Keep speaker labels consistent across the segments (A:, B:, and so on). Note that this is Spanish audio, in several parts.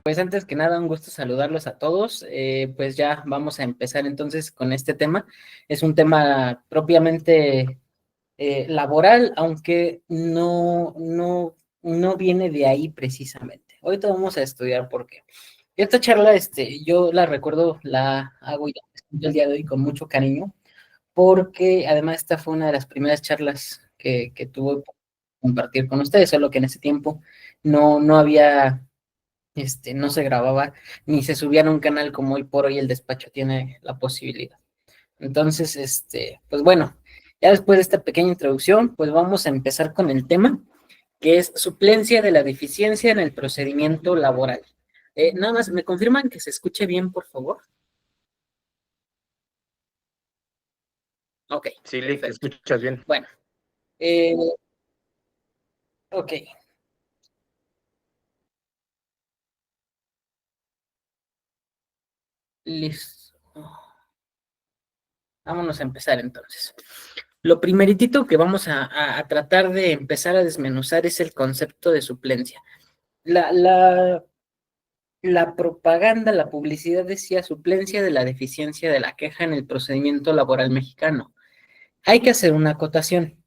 A: Pues antes que nada, un gusto saludarlos a todos. Pues ya vamos a empezar entonces con este tema. Es un tema propiamente laboral, aunque no viene de ahí precisamente. Ahorita vamos a estudiar por qué. Esta charla, yo la recuerdo, la hago ya el día de hoy con mucho cariño, porque además esta fue una de las primeras charlas que tuve por compartir con ustedes, solo que en ese tiempo no había no se grababa ni se subía a un canal como hoy por hoy el despacho tiene la posibilidad. Entonces, pues bueno, ya después de esta pequeña introducción, pues vamos a empezar con el tema, que es suplencia de la deficiencia en el procedimiento laboral. Nada más, ¿me confirman que se escuche bien, por favor? Ok,
B: Sí, Lick, te
A: perfecto.
B: escuchas bien.
A: Bueno, ok, listo. Vámonos a empezar entonces. Lo primeritito que vamos a tratar de empezar a desmenuzar es el concepto de suplencia. La, la, la propaganda, la publicidad decía suplencia de la deficiencia de la queja en el procedimiento laboral mexicano. Hay que hacer una acotación.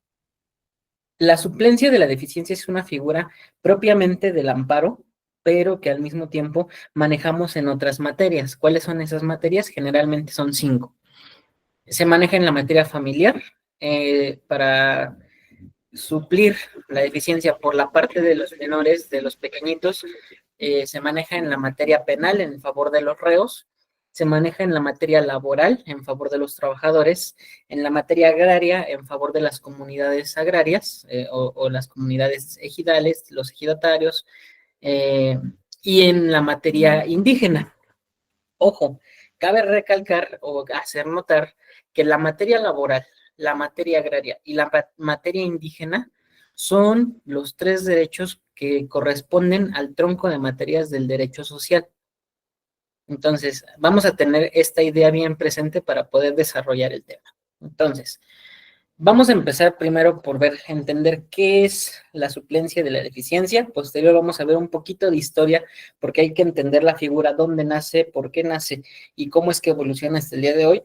A: La suplencia de la deficiencia es una figura propiamente del amparo, pero que al mismo tiempo manejamos en otras materias. ¿Cuáles son esas materias? Generalmente son 5. Se maneja en la materia familiar para suplir la deficiencia por la parte de los menores, de los pequeñitos, se maneja en la materia penal en favor de los reos, se maneja en la materia laboral en favor de los trabajadores, en la materia agraria en favor de las comunidades agrarias o las comunidades ejidales, los ejidatarios, eh, y en la materia indígena. Ojo, cabe recalcar o hacer notar que la materia laboral, la materia agraria y la materia indígena son los 3 derechos que corresponden al tronco de materias del derecho social. Entonces, vamos a tener esta idea bien presente para poder desarrollar el tema. Entonces, vamos a empezar primero por entender qué es la suplencia de la deficiencia. Posterior vamos a ver un poquito de historia, porque hay que entender la figura, dónde nace, por qué nace y cómo es que evoluciona hasta el día de hoy.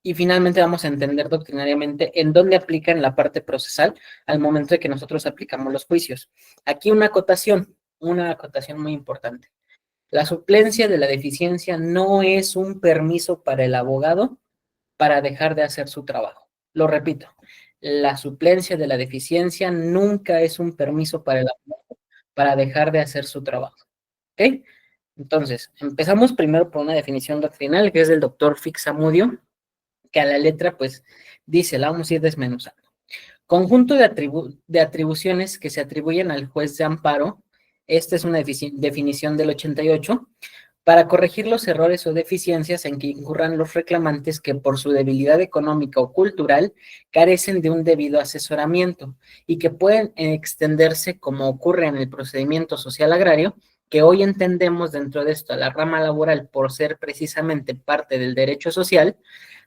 A: Y finalmente vamos a entender doctrinariamente en dónde aplica en la parte procesal al momento de que nosotros aplicamos los juicios. Aquí una acotación muy importante. La suplencia de la deficiencia no es un permiso para el abogado para dejar de hacer su trabajo. Lo repito, la suplencia de la deficiencia nunca es un permiso para el abogado para dejar de hacer su trabajo. ¿Ok? Entonces, empezamos primero por una definición doctrinal que es del doctor Fixamudio, que a la letra pues dice, la vamos a ir desmenuzando. Conjunto de atribuciones que se atribuyen al juez de amparo, esta es una definición del 88, para corregir los errores o deficiencias en que incurran los reclamantes que por su debilidad económica o cultural carecen de un debido asesoramiento y que pueden extenderse, como ocurre en el procedimiento social agrario, que hoy entendemos dentro de esto a la rama laboral por ser precisamente parte del derecho social,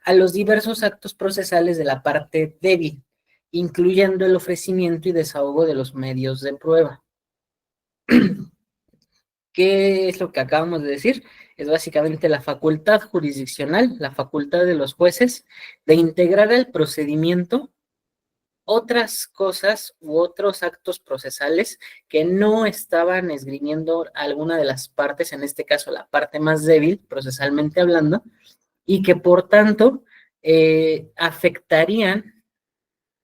A: a los diversos actos procesales de la parte débil, incluyendo el ofrecimiento y desahogo de los medios de prueba. ¿Qué es lo que acabamos de decir? Es básicamente la facultad jurisdiccional, la facultad de los jueces de integrar al procedimiento otras cosas u otros actos procesales que no estaban esgrimiendo alguna de las partes, en este caso la parte más débil, procesalmente hablando, y que por tanto afectarían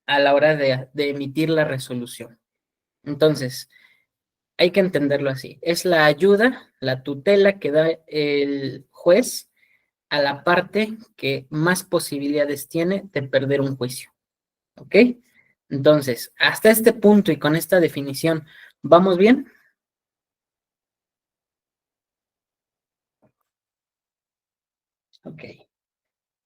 A: a la hora de emitir la resolución. Entonces, hay que entenderlo así. Es la ayuda, la tutela que da el juez a la parte que más posibilidades tiene de perder un juicio. ¿Ok? Entonces, hasta este punto y con esta definición, ¿vamos bien? Ok.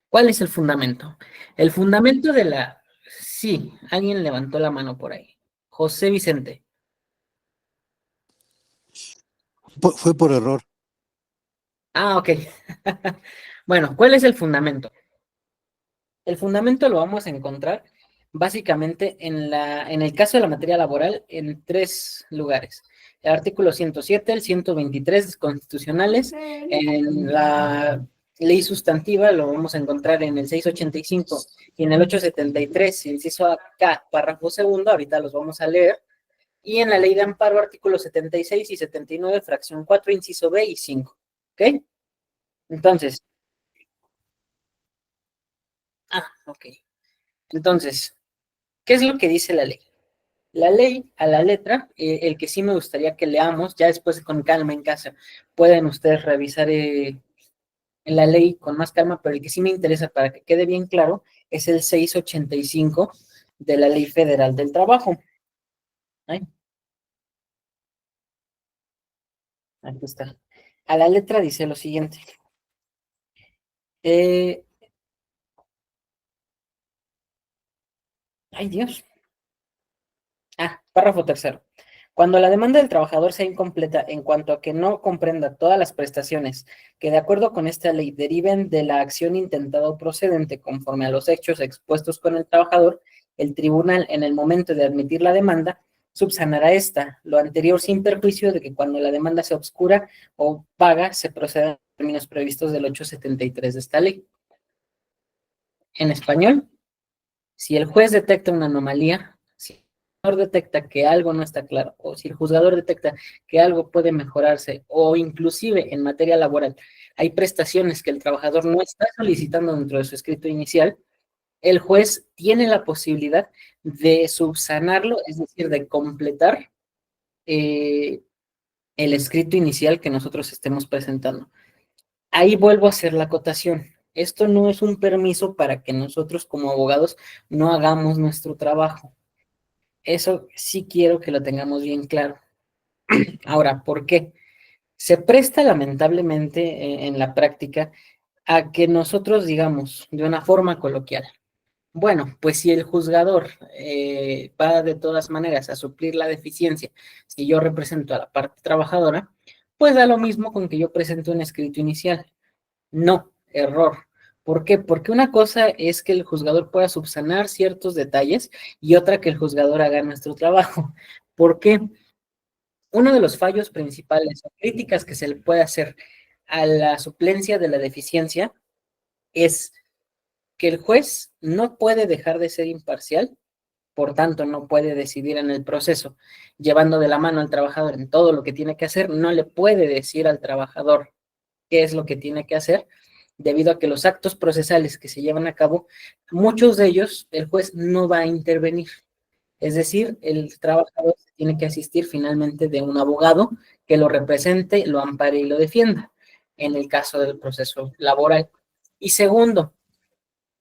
A: ¿Cuál es el fundamento? El fundamento de la... Sí, alguien levantó la mano por ahí. José Vicente.
C: Fue por error.
A: Ah, ok. Bueno, ¿cuál es el fundamento? El fundamento lo vamos a encontrar básicamente en el caso de la materia laboral en 3 lugares. el artículo 107, el 123 constitucionales, en la ley sustantiva lo vamos a encontrar en el 685 y en el 873, inciso K, párrafo segundo, ahorita los vamos a leer, y en la ley de amparo, artículos 76 y 79, fracción 4, inciso B y 5, ¿ok? Entonces, ok. Entonces, ¿qué es lo que dice la ley? La ley, a la letra, el que sí me gustaría que leamos, ya después con calma en casa, pueden ustedes revisar la ley con más calma, pero el que sí me interesa para que quede bien claro es el 685 de la Ley Federal del Trabajo. Ay, aquí está. A la letra dice lo siguiente. Ay, Dios. Párrafo tercero. Cuando la demanda del trabajador sea incompleta en cuanto a que no comprenda todas las prestaciones que de acuerdo con esta ley deriven de la acción intentada o procedente conforme a los hechos expuestos con el trabajador, el tribunal en el momento de admitir la demanda subsanará esta, lo anterior sin perjuicio de que cuando la demanda sea obscura o vaga se proceda a los términos previstos del 873 de esta ley. En español, si el juez detecta una anomalía, si el juzgador detecta que algo no está claro, o si el juzgador detecta que algo puede mejorarse, o inclusive en materia laboral hay prestaciones que el trabajador no está solicitando dentro de su escrito inicial, el juez tiene la posibilidad de subsanarlo, es decir, de completar el escrito inicial que nosotros estemos presentando. Ahí vuelvo a hacer la acotación. Esto no es un permiso para que nosotros como abogados no hagamos nuestro trabajo. Eso sí quiero que lo tengamos bien claro. Ahora, ¿por qué? Se presta lamentablemente en la práctica a que nosotros digamos de una forma coloquial, bueno, pues si el juzgador va de todas maneras a suplir la deficiencia, si yo represento a la parte trabajadora, pues da lo mismo con que yo presente un escrito inicial. No, error. ¿Por qué? Porque una cosa es que el juzgador pueda subsanar ciertos detalles y otra que el juzgador haga nuestro trabajo. ¿Por qué? Uno de los fallos principales o críticas que se le puede hacer a la suplencia de la deficiencia es que el juez no puede dejar de ser imparcial, por tanto no puede decidir en el proceso, llevando de la mano al trabajador en todo lo que tiene que hacer, no le puede decir al trabajador qué es lo que tiene que hacer, debido a que los actos procesales que se llevan a cabo, muchos de ellos el juez no va a intervenir. Es decir, el trabajador tiene que asistir finalmente de un abogado que lo represente, lo ampare y lo defienda en el caso del proceso laboral. Y segundo,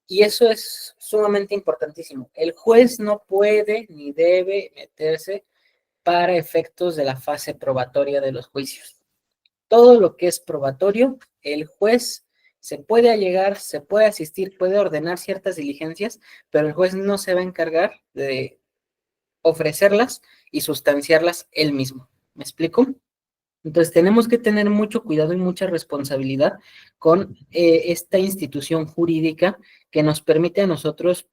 A: y eso es sumamente importantísimo, el juez no puede ni debe meterse para efectos de la fase probatoria de los juicios. Todo lo que es probatorio, el juez se puede allegar, se puede asistir, puede ordenar ciertas diligencias, pero el juez no se va a encargar de ofrecerlas y sustanciarlas él mismo. ¿Me explico? Entonces tenemos que tener mucho cuidado y mucha responsabilidad con esta institución jurídica que nos permite a nosotros,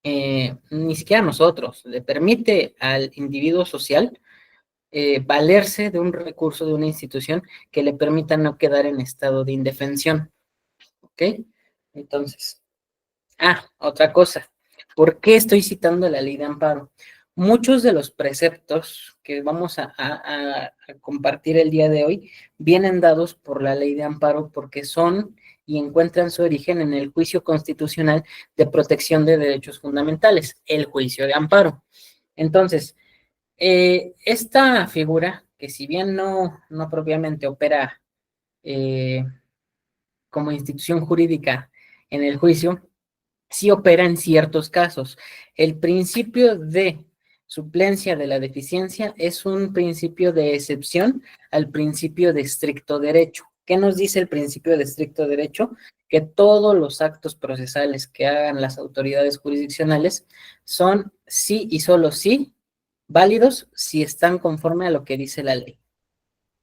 A: ni siquiera a nosotros, le permite al individuo social valerse de un recurso de una institución que le permita no quedar en estado de indefensión. ¿Ok? Entonces, otra cosa. ¿Por qué estoy citando la ley de amparo? Muchos de los preceptos que vamos a compartir el día de hoy vienen dados por la ley de amparo porque son y encuentran su origen en el juicio constitucional de protección de derechos fundamentales, el juicio de amparo. Entonces, esta figura, que si bien no propiamente opera como institución jurídica en el juicio, sí opera en ciertos casos. El principio de suplencia de la deficiencia es un principio de excepción al principio de estricto derecho. ¿Qué nos dice el principio de estricto derecho? Que todos los actos procesales que hagan las autoridades jurisdiccionales son sí y solo sí válidos si están conforme a lo que dice la ley.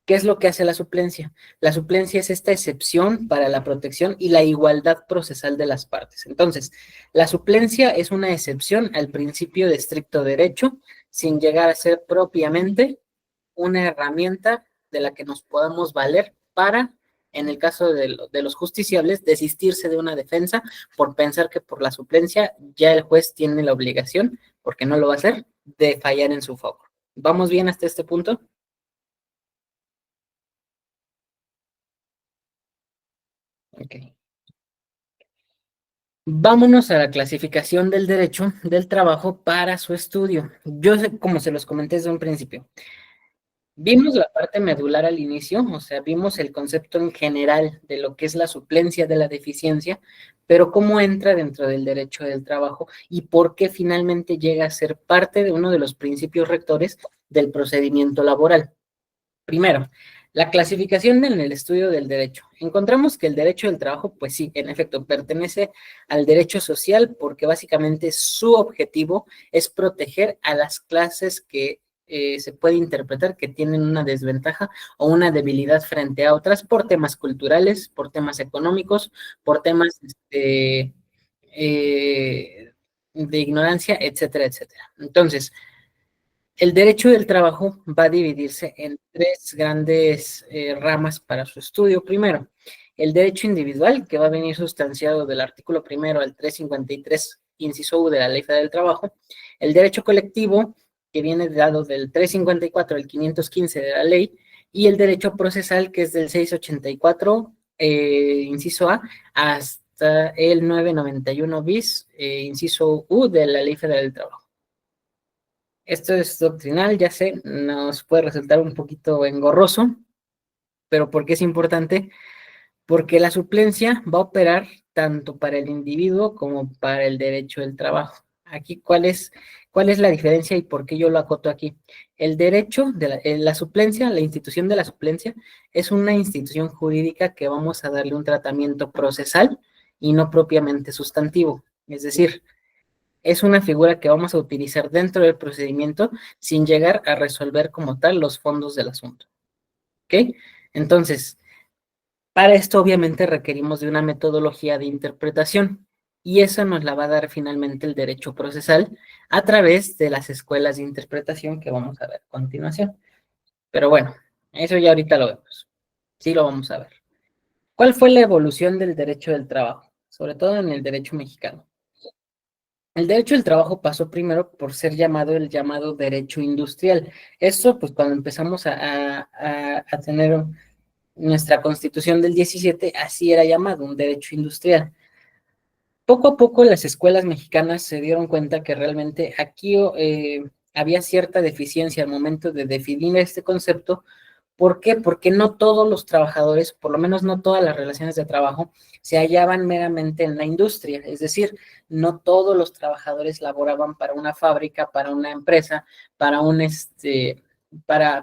A: ¿Qué es lo que hace la suplencia? La suplencia es esta excepción para la protección y la igualdad procesal de las partes. Entonces, la suplencia es una excepción al principio de estricto derecho, sin llegar a ser propiamente una herramienta de la que nos podamos valer para, en el caso de los justiciables, desistirse de una defensa por pensar que por la suplencia ya el juez tiene la obligación, porque no lo va a hacer, de fallar en su favor. ¿Vamos bien hasta este punto? Ok. Vámonos a la clasificación del derecho del trabajo para su estudio. Yo sé, como se los comenté desde un principio, vimos la parte medular al inicio, o sea, vimos el concepto en general de lo que es la suplencia de la deficiencia, pero cómo entra dentro del derecho del trabajo y por qué finalmente llega a ser parte de uno de los principios rectores del procedimiento laboral. Primero, la clasificación en el estudio del derecho. Encontramos que el derecho del trabajo, pues sí, en efecto, pertenece al derecho social porque básicamente su objetivo es proteger a las clases que se puede interpretar que tienen una desventaja o una debilidad frente a otras por temas culturales, por temas económicos, por temas de ignorancia, etcétera, etcétera. Entonces, el derecho del trabajo va a dividirse en tres grandes ramas para su estudio. Primero, el derecho individual, que va a venir sustanciado del artículo primero al 353, inciso U de la Ley Federal del Trabajo. El derecho colectivo, que viene dado del 354 al 515 de la ley. Y el derecho procesal, que es del 684, inciso A, hasta el 991 bis, inciso U de la Ley Federal del Trabajo. Esto es doctrinal, ya sé, nos puede resultar un poquito engorroso, pero ¿por qué es importante? Porque la suplencia va a operar tanto para el individuo como para el derecho del trabajo. Aquí, ¿cuál es la diferencia y por qué yo lo acoto aquí? El derecho de la suplencia, la institución de la suplencia, es una institución jurídica que vamos a darle un tratamiento procesal y no propiamente sustantivo. Es decir, es una figura que vamos a utilizar dentro del procedimiento sin llegar a resolver como tal los fondos del asunto. ¿Ok? Entonces, para esto obviamente requerimos de una metodología de interpretación y eso nos la va a dar finalmente el derecho procesal a través de las escuelas de interpretación que vamos a ver a continuación. Pero bueno, eso ya ahorita lo vemos. Sí lo vamos a ver. ¿Cuál fue la evolución del derecho del trabajo? Sobre todo en el derecho mexicano. El derecho del trabajo pasó primero por ser llamado el llamado derecho industrial. Esto, pues cuando empezamos a tener nuestra constitución del 17, así era llamado, un derecho industrial. Poco a poco las escuelas mexicanas se dieron cuenta que realmente aquí había cierta deficiencia al momento de definir este concepto. ¿Por qué? Porque no todos los trabajadores, por lo menos no todas las relaciones de trabajo, se hallaban meramente en la industria. Es decir, no todos los trabajadores laboraban para una fábrica, para una empresa, para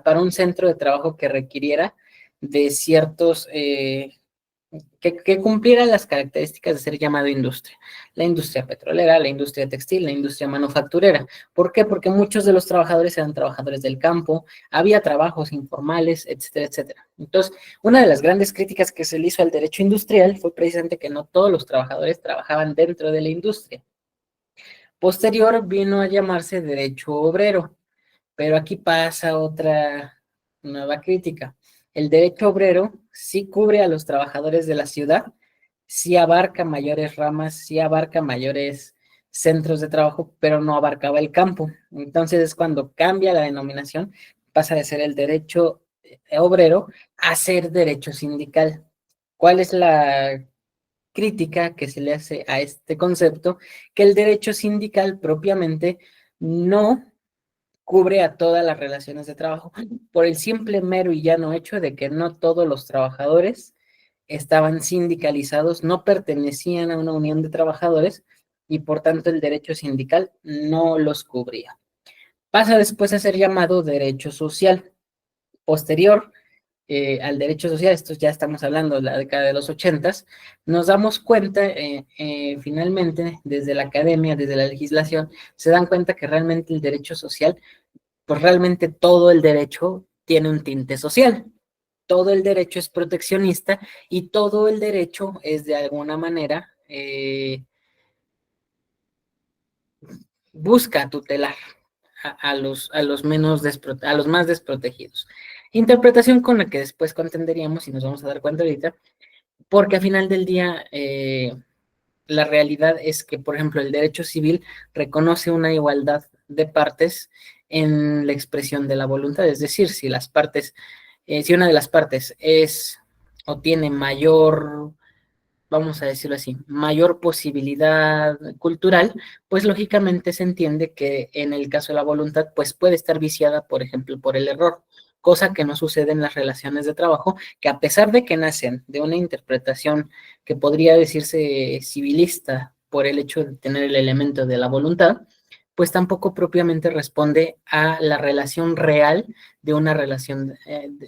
A: para un centro de trabajo que requiriera de ciertos que cumpliera las características de ser llamado industria. La industria petrolera, la industria textil, la industria manufacturera. ¿Por qué? Porque muchos de los trabajadores eran trabajadores del campo, había trabajos informales, etcétera, etcétera. Entonces, una de las grandes críticas que se le hizo al derecho industrial fue precisamente que no todos los trabajadores trabajaban dentro de la industria. Posterior vino a llamarse derecho obrero, pero aquí pasa otra nueva crítica. El derecho obrero sí cubre a los trabajadores de la ciudad, sí abarca mayores ramas, sí abarca mayores centros de trabajo, pero no abarcaba el campo. Entonces es cuando cambia la denominación, pasa de ser el derecho obrero a ser derecho sindical. ¿Cuál es la crítica que se le hace a este concepto? Que el derecho sindical propiamente no cubre a todas las relaciones de trabajo por el simple mero y llano hecho de que no todos los trabajadores estaban sindicalizados, no pertenecían a una unión de trabajadores y por tanto el derecho sindical no los cubría. Pasa después a ser llamado derecho social. Posterior al derecho social, esto ya estamos hablando de la década de los 80, nos damos cuenta finalmente desde la academia, desde la legislación, se dan cuenta que realmente el derecho social, pues realmente todo el derecho tiene un tinte social. Todo el derecho es proteccionista y todo el derecho es de alguna manera busca tutelar a los a los más desprotegidos. Interpretación con la que después contenderíamos y nos vamos a dar cuenta ahorita, porque al final del día la realidad es que, por ejemplo, el derecho civil reconoce una igualdad de partes en la expresión de la voluntad, es decir, si las partes, si una de las partes es o tiene mayor, vamos a decirlo así, mayor posibilidad cultural, pues lógicamente se entiende que en el caso de la voluntad, pues puede estar viciada, por ejemplo, por el error, cosa que no sucede en las relaciones de trabajo, que a pesar de que nacen de una interpretación que podría decirse civilista por el hecho de tener el elemento de la voluntad, pues tampoco propiamente responde a la relación real de una relación,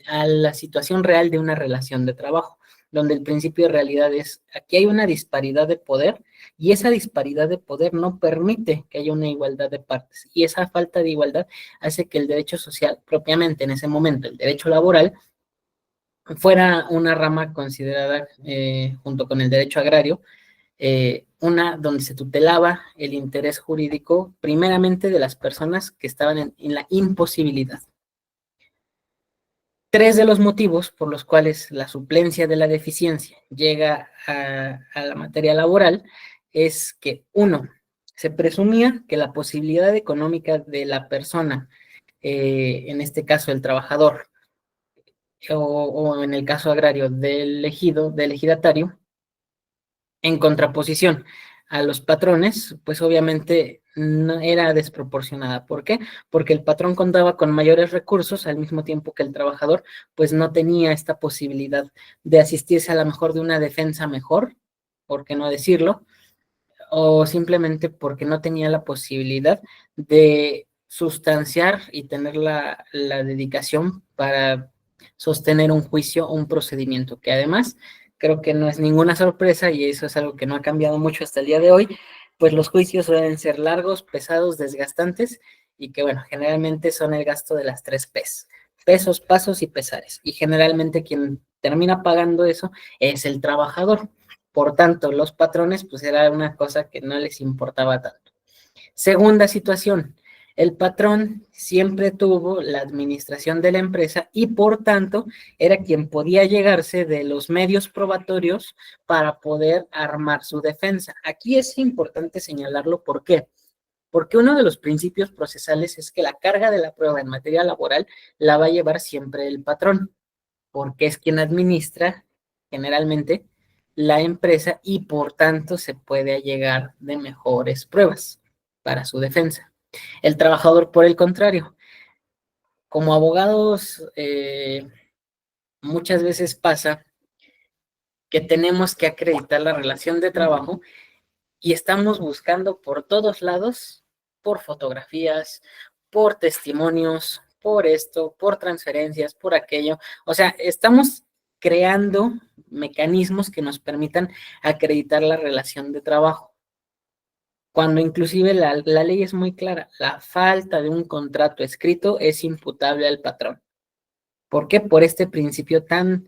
A: a la situación real de una relación de trabajo, donde el principio de realidad es, aquí hay una disparidad de poder y esa disparidad de poder no permite que haya una igualdad de partes y esa falta de igualdad hace que el derecho social, propiamente en ese momento, el derecho laboral, fuera una rama considerada junto con el derecho agrario, una donde se tutelaba el interés jurídico primeramente de las personas que estaban en la imposibilidad. Tres de los motivos por los cuales la suplencia de la deficiencia llega a la materia laboral es que, uno, se presumía que la posibilidad económica de la persona, en este caso el trabajador, o en el caso agrario del ejido, del ejidatario, en contraposición a los patrones, pues obviamente no era desproporcionada. ¿Por qué? Porque el patrón contaba con mayores recursos al mismo tiempo que el trabajador pues no tenía esta posibilidad de asistirse a lo mejor de una defensa mejor, por qué no decirlo, o simplemente porque no tenía la posibilidad de sustanciar y tener la dedicación para sostener un juicio o un procedimiento, que además creo que no es ninguna sorpresa y eso es algo que no ha cambiado mucho hasta el día de hoy, pues los juicios suelen ser largos, pesados, desgastantes y que bueno, generalmente son el gasto de las tres P's, pesos, pasos y pesares. Y generalmente quien termina pagando eso es el trabajador. Por tanto, los patrones, pues era una cosa que no les importaba tanto. Segunda situación, el patrón siempre tuvo la administración de la empresa y por tanto era quien podía llegarse de los medios probatorios para poder armar su defensa. Aquí es importante señalarlo, ¿por qué? Porque uno de los principios procesales es que la carga de la prueba en materia laboral la va a llevar siempre el patrón, porque es quien administra generalmente la empresa y por tanto se puede allegar de mejores pruebas para su defensa. El trabajador, por el contrario, como abogados, muchas veces pasa que tenemos que acreditar la relación de trabajo y estamos buscando por todos lados, por fotografías, por testimonios, por esto, por transferencias, por aquello. O sea, estamos creando mecanismos que nos permitan acreditar la relación de trabajo. Cuando inclusive la ley es muy clara, la falta de un contrato escrito es imputable al patrón. ¿Por qué? Por este principio tan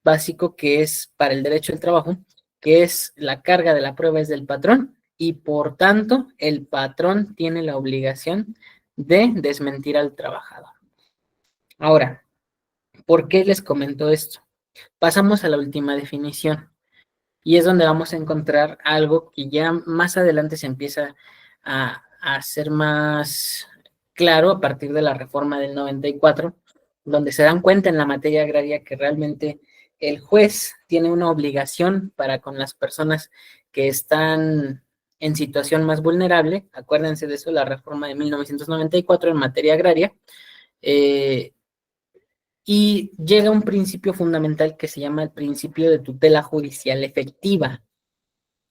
A: básico que es para el derecho del trabajo, que es la carga de la prueba es del patrón y por tanto el patrón tiene la obligación de desmentir al trabajador. Ahora, ¿por qué les comento esto? Pasamos a la última definición y es donde vamos a encontrar algo que ya más adelante se empieza a hacer más claro a partir de la reforma del 94, donde se dan cuenta en la materia agraria que realmente el juez tiene una obligación para con las personas que están en situación más vulnerable. Acuérdense de eso, la reforma de 1994 en materia agraria. eh, y llega un principio fundamental que se llama el principio de tutela judicial efectiva.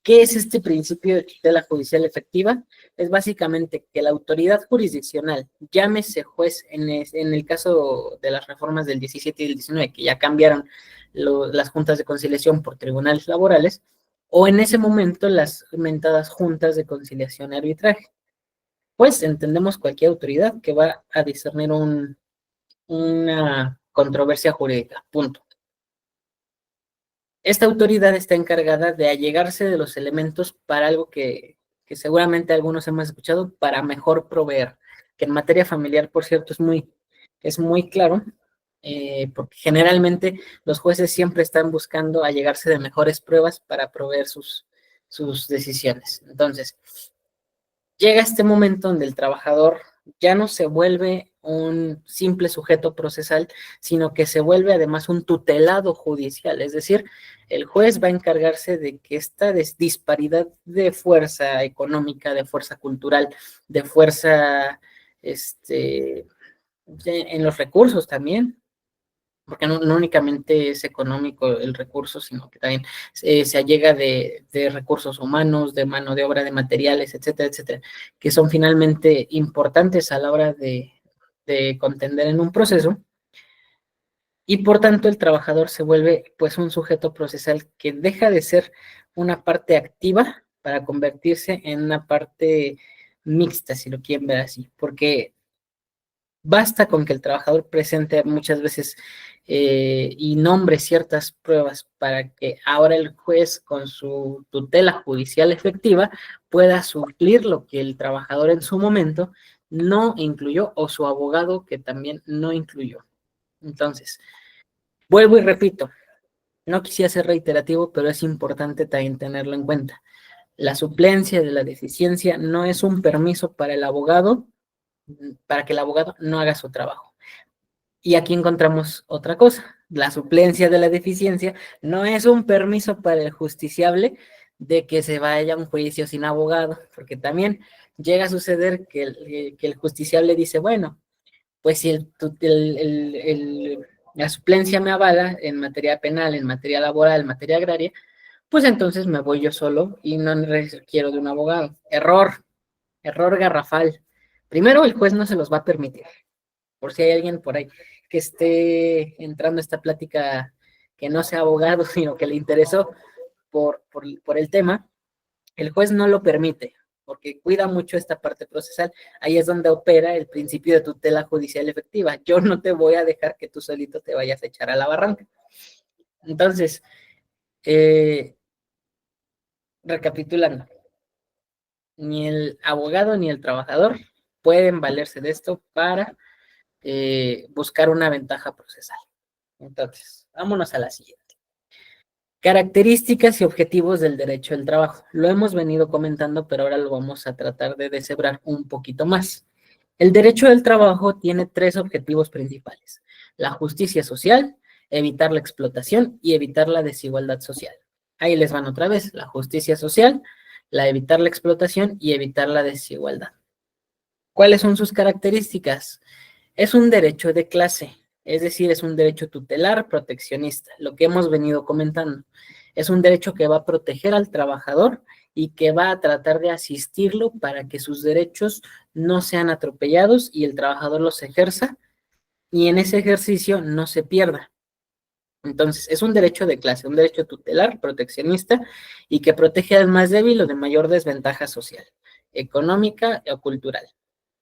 A: ¿Qué es este principio de tutela judicial efectiva? Es básicamente que la autoridad jurisdiccional, llámese juez en el caso de las reformas del 17 y del 19, que ya cambiaron las juntas de conciliación por tribunales laborales, o en ese momento las mentadas juntas de conciliación y arbitraje. Pues entendemos cualquier autoridad que va a discernir una controversia jurídica, punto. Esta autoridad está encargada de allegarse de los elementos para algo que seguramente algunos hemos escuchado, para mejor proveer. que en materia familiar, por cierto, es muy claro, porque generalmente los jueces siempre están buscando allegarse de mejores pruebas para proveer sus decisiones. Entonces, llega este momento donde el trabajador ya no se vuelve un simple sujeto procesal, sino que se vuelve además un tutelado judicial, es decir, el juez va a encargarse de que esta disparidad de fuerza económica, de fuerza cultural, de fuerza en los recursos también, porque no únicamente es económico el recurso, sino que también se allega de recursos humanos, de mano de obra, de materiales, etcétera, etcétera, que son finalmente importantes a la hora de contender en un proceso, y por tanto el trabajador se vuelve pues un sujeto procesal que deja de ser una parte activa para convertirse en una parte mixta, si lo quieren ver así, porque basta con que el trabajador presente muchas veces y nombre ciertas pruebas para que ahora el juez, con su tutela judicial efectiva, pueda suplir lo que el trabajador en su momento no incluyó, o su abogado que también no incluyó. Entonces, vuelvo y repito, no quisiera ser reiterativo, pero es importante también tenerlo en cuenta. La suplencia de la deficiencia no es un permiso para el abogado, para que el abogado no haga su trabajo. Y aquí encontramos otra cosa. La suplencia de la deficiencia no es un permiso para el justiciable de que se vaya a un juicio sin abogado, porque también llega a suceder que el justiciable dice, bueno, pues si la suplencia me avala en materia penal, en materia laboral, en materia agraria, pues entonces me voy yo solo y no requiero de un abogado. Error garrafal. Primero, el juez no se los va a permitir, por si hay alguien por ahí que esté entrando a esta plática que no sea abogado, sino que le interesó por el tema, el juez no lo permite, porque cuida mucho esta parte procesal. Ahí es donde opera el principio de tutela judicial efectiva. Yo no te voy a dejar que tú solito te vayas a echar a la barranca. Entonces, recapitulando, ni el abogado ni el trabajador pueden valerse de esto para buscar una ventaja procesal. Entonces, vámonos a la siguiente. Características y objetivos del derecho del trabajo. Lo hemos venido comentando, pero ahora lo vamos a tratar de deshebrar un poquito más. El derecho del trabajo tiene tres objetivos principales: la justicia social, evitar la explotación y evitar la desigualdad social. Ahí les van otra vez: la justicia social, la evitar la explotación y evitar la desigualdad. ¿Cuáles son sus características? Es un derecho de clase, es decir, es un derecho tutelar proteccionista, lo que hemos venido comentando. Es un derecho que va a proteger al trabajador y que va a tratar de asistirlo para que sus derechos no sean atropellados y el trabajador los ejerza, y en ese ejercicio no se pierda. Entonces, es un derecho de clase, un derecho tutelar proteccionista y que protege al más débil o de mayor desventaja social, económica o cultural.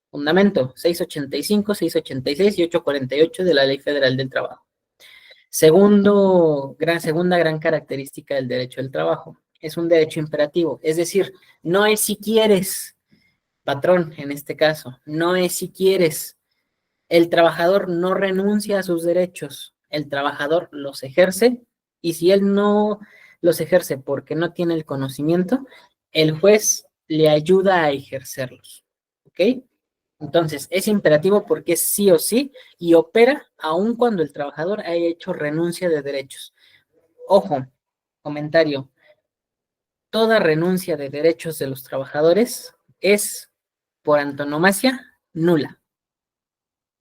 A: Fundamento: 685, 686 y 848 de la Ley Federal del Trabajo. Segunda gran característica del derecho del trabajo: es un derecho imperativo, es decir, no es si quieres, patrón, en este caso, no es si quieres. El trabajador no renuncia a sus derechos, el trabajador los ejerce, y si él no los ejerce porque no tiene el conocimiento, el juez le ayuda a ejercerlos. ¿Ok? Entonces, es imperativo porque es sí o sí y opera aun cuando el trabajador haya hecho renuncia de derechos. Ojo, comentario: toda renuncia de derechos de los trabajadores es, por antonomasia, nula.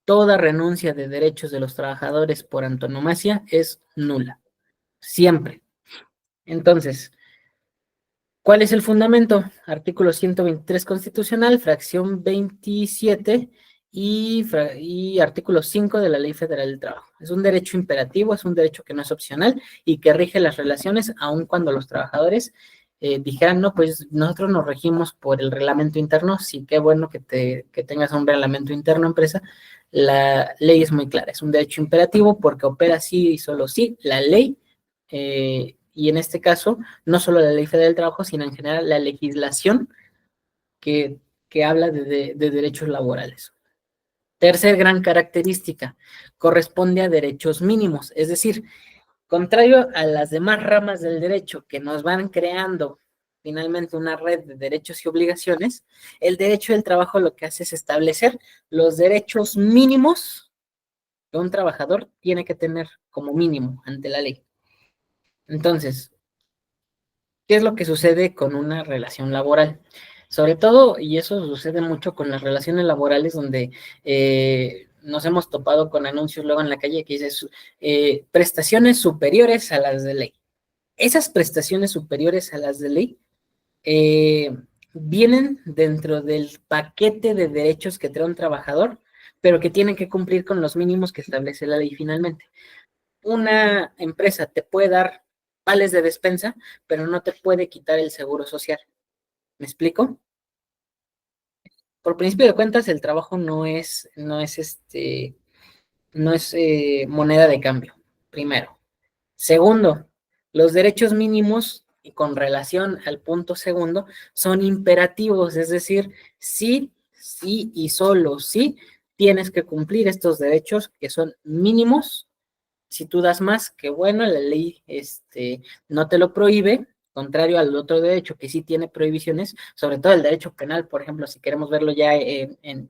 A: Toda renuncia de derechos de los trabajadores por antonomasia es nula. Siempre. Entonces, ¿cuál es el fundamento? Artículo 123 constitucional, fracción 27 y artículo 5 de la Ley Federal del Trabajo. Es un derecho imperativo, es un derecho que no es opcional y que rige las relaciones aun cuando los trabajadores dijeran, no, pues nosotros nos regimos por el reglamento interno. Sí, qué bueno que tengas un reglamento interno, empresa. La ley es muy clara, es un derecho imperativo porque opera sí y solo sí la ley, y en este caso, no solo la Ley Federal del Trabajo, sino en general la legislación que habla de derechos laborales. Tercer gran característica, corresponde a derechos mínimos, es decir, contrario a las demás ramas del derecho que nos van creando finalmente una red de derechos y obligaciones, el derecho del trabajo lo que hace es establecer los derechos mínimos que un trabajador tiene que tener como mínimo ante la ley. Entonces, ¿qué es lo que sucede con una relación laboral? Sobre todo, y eso sucede mucho con las relaciones laborales donde nos hemos topado con anuncios luego en la calle que dice prestaciones superiores a las de ley. Esas prestaciones superiores a las de ley eh, vienen dentro del paquete de derechos que trae un trabajador, pero que tienen que cumplir con los mínimos que establece la ley finalmente. Una empresa te puede dar vales de despensa, pero no te puede quitar el seguro social. ¿Me explico? Por principio de cuentas, el trabajo no es moneda de cambio, primero. Segundo, los derechos mínimos y con relación al punto segundo son imperativos, es decir, sí, sí y solo sí tienes que cumplir estos derechos que son mínimos. Si tú das más, que bueno, la ley no te lo prohíbe, contrario al otro derecho que sí tiene prohibiciones, sobre todo el derecho penal, por ejemplo, si queremos verlo ya en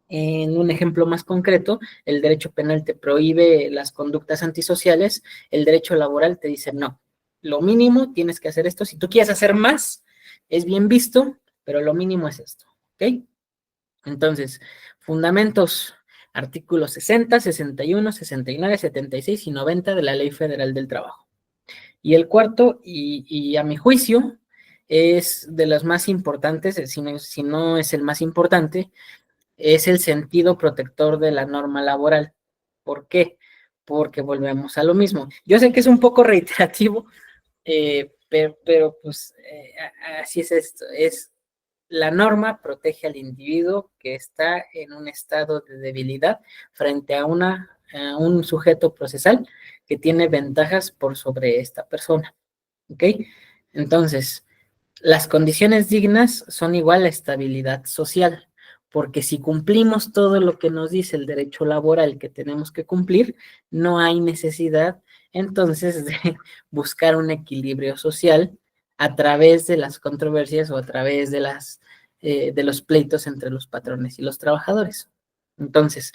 A: un ejemplo más concreto, el derecho penal te prohíbe las conductas antisociales, el derecho laboral te dice no, lo mínimo tienes que hacer esto, si tú quieres hacer más, es bien visto, pero lo mínimo es esto, ¿ok? Entonces, fundamentos, artículos 60, 61, 69, 76 y 90 de la Ley Federal del Trabajo. Y el cuarto, y a mi juicio, es de los más importantes, si no es el más importante, es el sentido protector de la norma laboral. ¿Por qué? Porque volvemos a lo mismo. Yo sé que es un poco reiterativo, pero pues así es esto. La norma protege al individuo que está en un estado de debilidad frente a un sujeto procesal que tiene ventajas por sobre esta persona. ¿Ok? Entonces, las condiciones dignas son igual a estabilidad social, porque si cumplimos todo lo que nos dice el derecho laboral que tenemos que cumplir, no hay necesidad entonces de buscar un equilibrio social a través de las controversias o a través de los pleitos entre los patrones y los trabajadores. Entonces,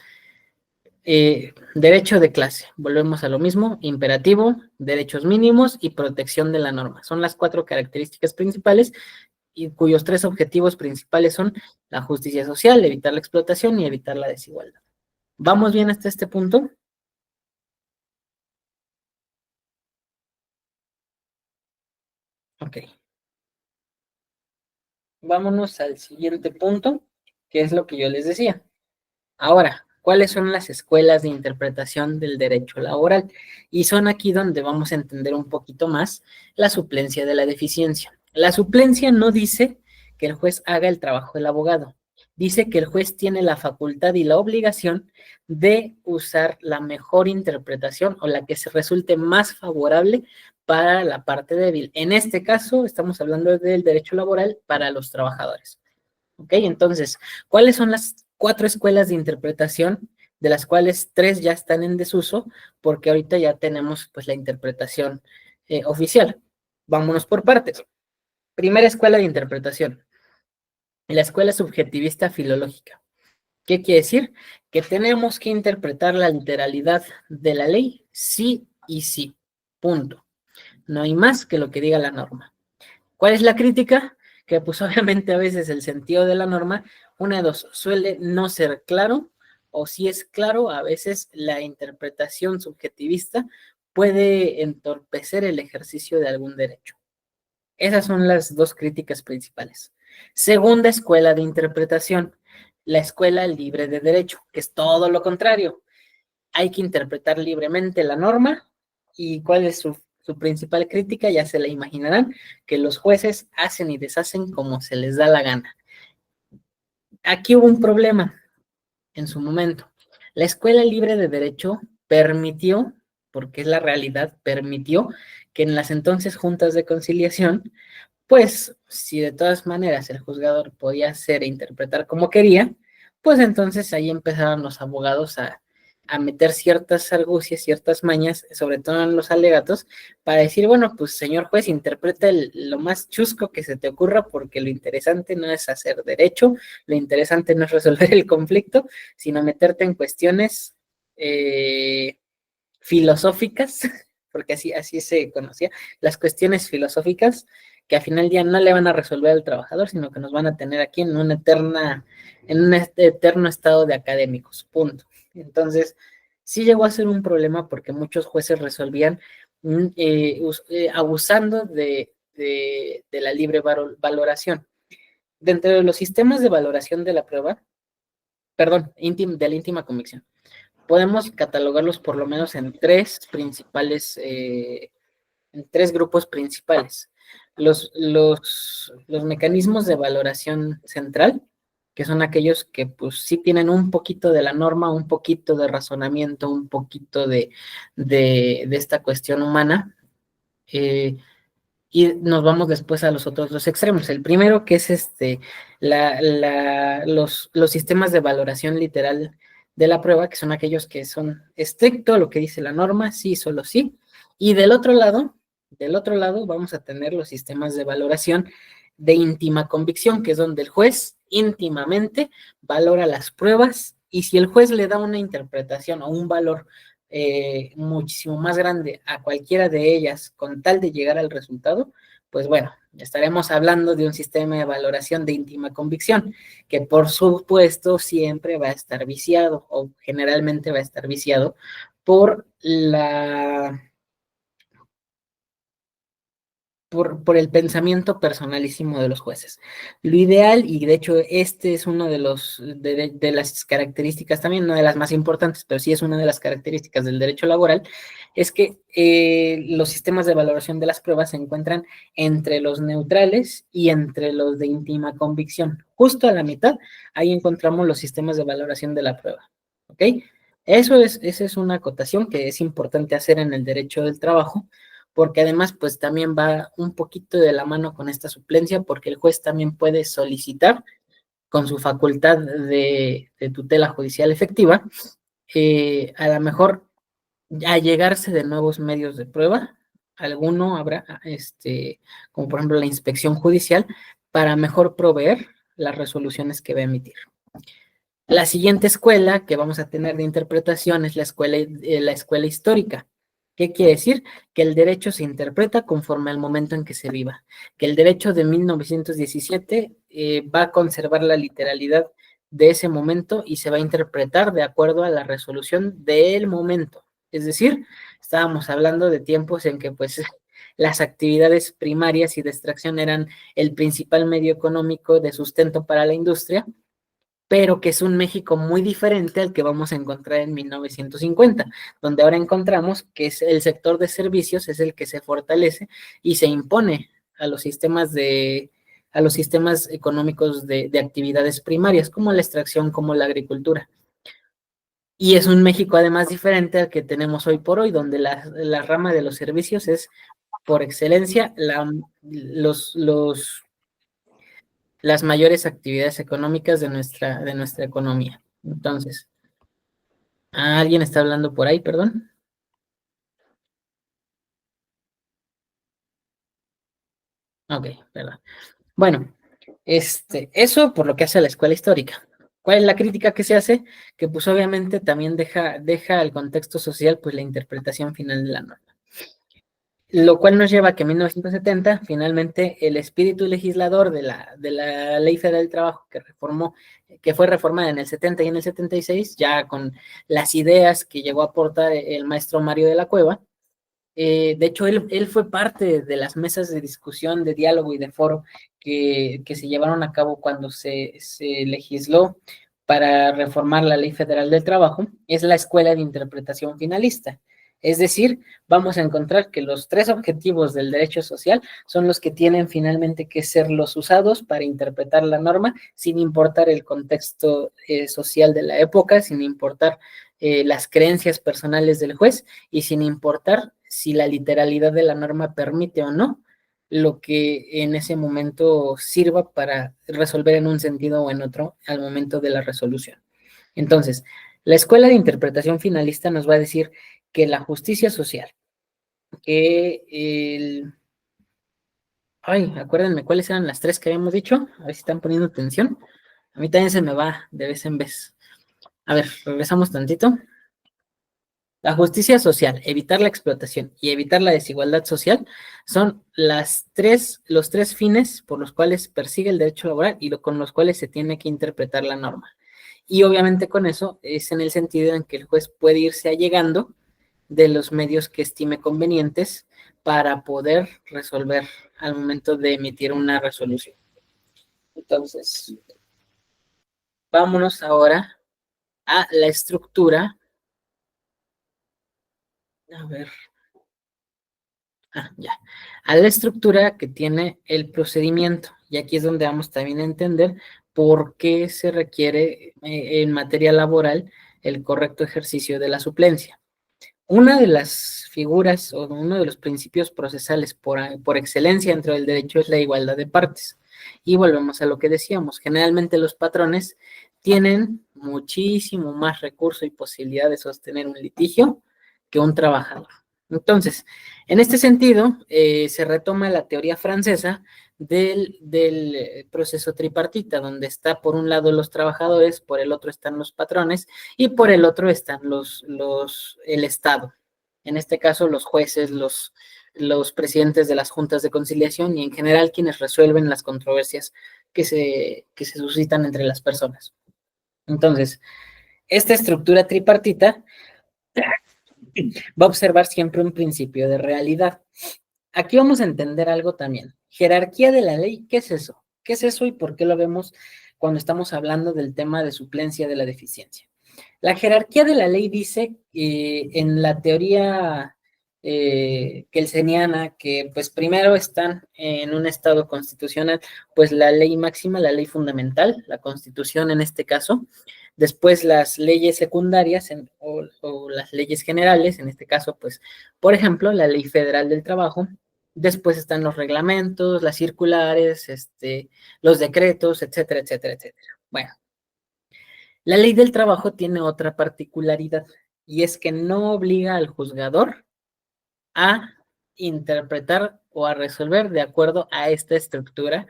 A: derecho de clase, volvemos a lo mismo, imperativo, derechos mínimos y protección de la norma. Son las cuatro características principales y cuyos tres objetivos principales son la justicia social, evitar la explotación y evitar la desigualdad. ¿Vamos bien hasta este punto? Ok. Vámonos al siguiente punto, que es lo que yo les decía. Ahora, ¿cuáles son las escuelas de interpretación del derecho laboral? Y son aquí donde vamos a entender un poquito más la suplencia de la deficiencia. La suplencia no dice que el juez haga el trabajo del abogado, dice que el juez tiene la facultad y la obligación de usar la mejor interpretación o la que se resulte más favorable para la parte débil. En este caso, estamos hablando del derecho laboral para los trabajadores. ¿Ok? Entonces, ¿cuáles son las cuatro escuelas de interpretación, de las cuales tres ya están en desuso, porque ahorita ya tenemos pues la interpretación oficial? Vámonos por partes. Primera escuela de interpretación, la escuela subjetivista filológica. ¿Qué quiere decir? Que tenemos que interpretar la literalidad de la ley sí y sí. Punto. No hay más que lo que diga la norma. ¿Cuál es la crítica? Que pues obviamente a veces el sentido de la norma, una de dos, suele no ser claro, o si es claro, a veces la interpretación subjetivista puede entorpecer el ejercicio de algún derecho. Esas son las dos críticas principales. Segunda escuela de interpretación, la escuela libre de derecho, que es todo lo contrario. Hay que interpretar libremente la norma y cuál es su principal crítica, ya se la imaginarán, que los jueces hacen y deshacen como se les da la gana. Aquí hubo un problema en su momento. La Escuela Libre de Derecho permitió, porque es la realidad, permitió que en las entonces juntas de conciliación, pues si de todas maneras el juzgador podía hacer e interpretar como quería, pues entonces ahí empezaron los abogados a meter ciertas argucias, ciertas mañas, sobre todo en los alegatos, para decir, bueno, pues señor juez, interpreta lo más chusco que se te ocurra, porque lo interesante no es hacer derecho, lo interesante no es resolver el conflicto, sino meterte en cuestiones filosóficas, porque así se conocía, las cuestiones filosóficas que al final del día no le van a resolver al trabajador, sino que nos van a tener aquí en un eterno estado de académicos, punto. Entonces, sí llegó a ser un problema porque muchos jueces resolvían abusando de la libre valoración. Dentro de los sistemas de valoración de la prueba, perdón, de la íntima convicción, podemos catalogarlos por lo menos en en tres grupos principales. Los mecanismos de valoración central, que son aquellos que pues sí tienen un poquito de la norma, un poquito de razonamiento, un poquito de esta cuestión humana, eh, y nos vamos después a los otros dos extremos. El primero, que es los sistemas de valoración literal de la prueba, que son aquellos que son estricto lo que dice la norma, sí, solo sí. Y del otro lado vamos a tener los sistemas de valoración de íntima convicción, que es donde el juez íntimamente valora las pruebas, y si el juez le da una interpretación o un valor muchísimo más grande a cualquiera de ellas con tal de llegar al resultado, pues bueno, estaremos hablando de un sistema de valoración de íntima convicción, que por supuesto siempre va a estar viciado, o generalmente va a estar viciado por por el pensamiento personalísimo de los jueces. Lo ideal, y de hecho este es uno de las características, también una de las más importantes, pero sí es una de las características del derecho laboral, es que los sistemas de valoración de las pruebas se encuentran entre los neutrales y entre los de íntima convicción. Justo a la mitad, ahí encontramos los sistemas de valoración de la prueba. ¿Ok? Esa es una acotación que es importante hacer en el derecho del trabajo, porque además pues también va un poquito de la mano con esta suplencia, porque el juez también puede solicitar con su facultad de tutela judicial efectiva, a lo mejor allegarse de nuevos medios de prueba, alguno habrá, como por ejemplo la inspección judicial, para mejor proveer las resoluciones que va a emitir. La siguiente escuela que vamos a tener de interpretación es la escuela histórica. ¿Qué quiere decir? Que el derecho se interpreta conforme al momento en que se viva. Que el derecho de 1917 va a conservar la literalidad de ese momento y se va a interpretar de acuerdo a la resolución del momento. Es decir, estábamos hablando de tiempos en que pues las actividades primarias y de extracción eran el principal medio económico de sustento para la industria, pero que es un México muy diferente al que vamos a encontrar en 1950, donde ahora encontramos que es el sector de servicios es el que se fortalece y se impone a los a los sistemas económicos de actividades primarias, como la extracción, como la agricultura. Y es un México además diferente al que tenemos hoy por hoy, donde la rama de los servicios es por excelencia las mayores actividades económicas de nuestra economía. Entonces, ¿alguien está hablando por ahí, perdón? Ok, perdón. Bueno, eso por lo que hace a la escuela histórica. ¿Cuál es la crítica que se hace? Que pues obviamente también deja al contexto social pues la interpretación final de la norma. Lo cual nos lleva a que en 1970, finalmente, el espíritu legislador de la Ley Federal del Trabajo que fue reformada en el 70 y en el 76, ya con las ideas que llegó a aportar el maestro Mario de la Cueva. De hecho, él fue parte de las mesas de discusión, de diálogo y de foro que se llevaron a cabo cuando se legisló para reformar la Ley Federal del Trabajo. Es la escuela de interpretación finalista. Es decir, vamos a encontrar que los tres objetivos del derecho social son los que tienen finalmente que ser los usados para interpretar la norma, sin importar el contexto social de la época, sin importar las creencias personales del juez y sin importar si la literalidad de la norma permite o no lo que en ese momento sirva para resolver en un sentido o en otro al momento de la resolución. Entonces, la escuela de interpretación finalista nos va a decir que la justicia social, que el... Ay, acuérdenme cuáles eran las tres que habíamos dicho, a ver si están poniendo atención. A mí también se me va de vez en vez. A ver, regresamos tantito. La justicia social, evitar la explotación y evitar la desigualdad social son los tres fines por los cuales persigue el derecho laboral y con los cuales se tiene que interpretar la norma. Y obviamente con eso es en el sentido en que el juez puede irse allegando de los medios que estime convenientes para poder resolver al momento de emitir una resolución. Entonces, vámonos ahora a la estructura. A ver. Ya. A la estructura que tiene el procedimiento. Y aquí es donde vamos también a entender por qué se requiere en materia laboral el correcto ejercicio de la suplencia. Una de las figuras o uno de los principios procesales por excelencia dentro del derecho es la igualdad de partes. Y volvemos a lo que decíamos. Generalmente los patrones tienen muchísimo más recurso y posibilidad de sostener un litigio que un trabajador. Entonces, en este sentido, se retoma la teoría francesa del proceso tripartita, donde está por un lado los trabajadores, por el otro están los patrones y por el otro están el Estado. En este caso, los jueces, los presidentes de las juntas de conciliación y en general quienes resuelven las controversias que se suscitan entre las personas. Entonces, esta estructura tripartita va a observar siempre un principio de realidad. Aquí vamos a entender algo también. Jerarquía de la ley, ¿qué es eso? ¿Qué es eso y por qué lo vemos cuando estamos hablando del tema de suplencia de la deficiencia? La jerarquía de la ley dice en la teoría kelseniana que pues primero están en un estado constitucional pues la ley máxima, la ley fundamental, la constitución en este caso, después las leyes secundarias o las leyes generales, en este caso pues por ejemplo la ley federal del trabajo, después están los reglamentos, las circulares, los decretos, etcétera, etcétera, etcétera. Bueno. La ley del trabajo tiene otra particularidad y es que no obliga al juzgador a interpretar o a resolver de acuerdo a esta estructura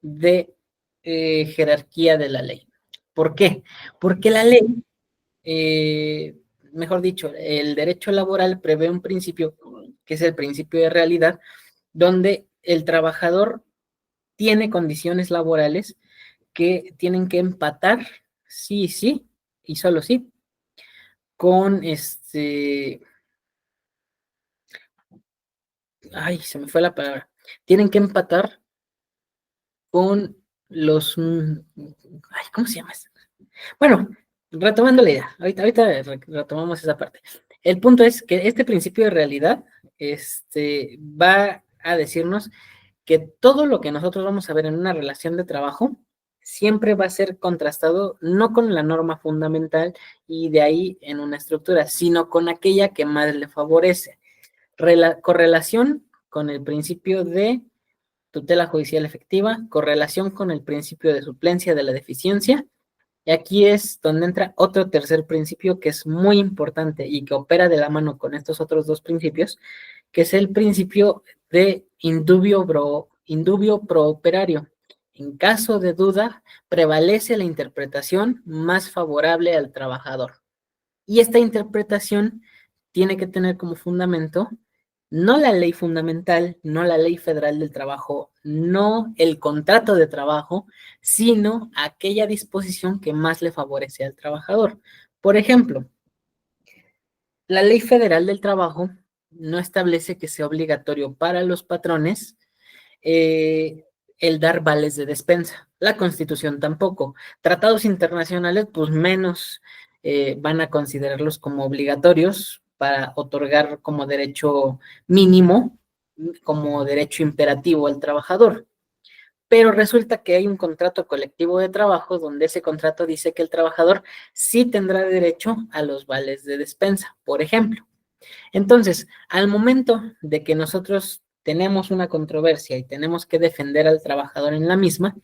A: de jerarquía de la ley. ¿Por qué? Porque la ley, mejor dicho, el derecho laboral prevé un principio que es el principio de realidad, donde el trabajador tiene condiciones laborales que tienen que empatar, sí, sí, y solo sí, con ay, se me fue la palabra, tienen que empatar con ay, ¿cómo se llama eso? Bueno, retomando la idea, ahorita retomamos esa parte. El punto es que este principio de realidad, va a decirnos que todo lo que nosotros vamos a ver en una relación de trabajo siempre va a ser contrastado no con la norma fundamental y de ahí en una estructura, sino con aquella que más le favorece. Correlación con el principio de tutela judicial efectiva, correlación con el principio de suplencia de la deficiencia, y aquí es donde entra otro tercer principio que es muy importante y que opera de la mano con estos otros dos principios, que es el principio de indubio pro operario. En caso de duda, prevalece la interpretación más favorable al trabajador. Y esta interpretación tiene que tener como fundamento no la ley fundamental, no la ley federal del trabajo, no el contrato de trabajo, sino aquella disposición que más le favorece al trabajador. Por ejemplo, la ley federal del trabajo no establece que sea obligatorio para los patrones el dar vales de despensa. La Constitución tampoco. Tratados internacionales, pues menos van a considerarlos como obligatorios para otorgar como derecho mínimo, como derecho imperativo al trabajador. Pero resulta que hay un contrato colectivo de trabajo donde ese contrato dice que el trabajador sí tendrá derecho a los vales de despensa, por ejemplo. Entonces, al momento de que nosotros tenemos una controversia y tenemos que defender al trabajador en la misma,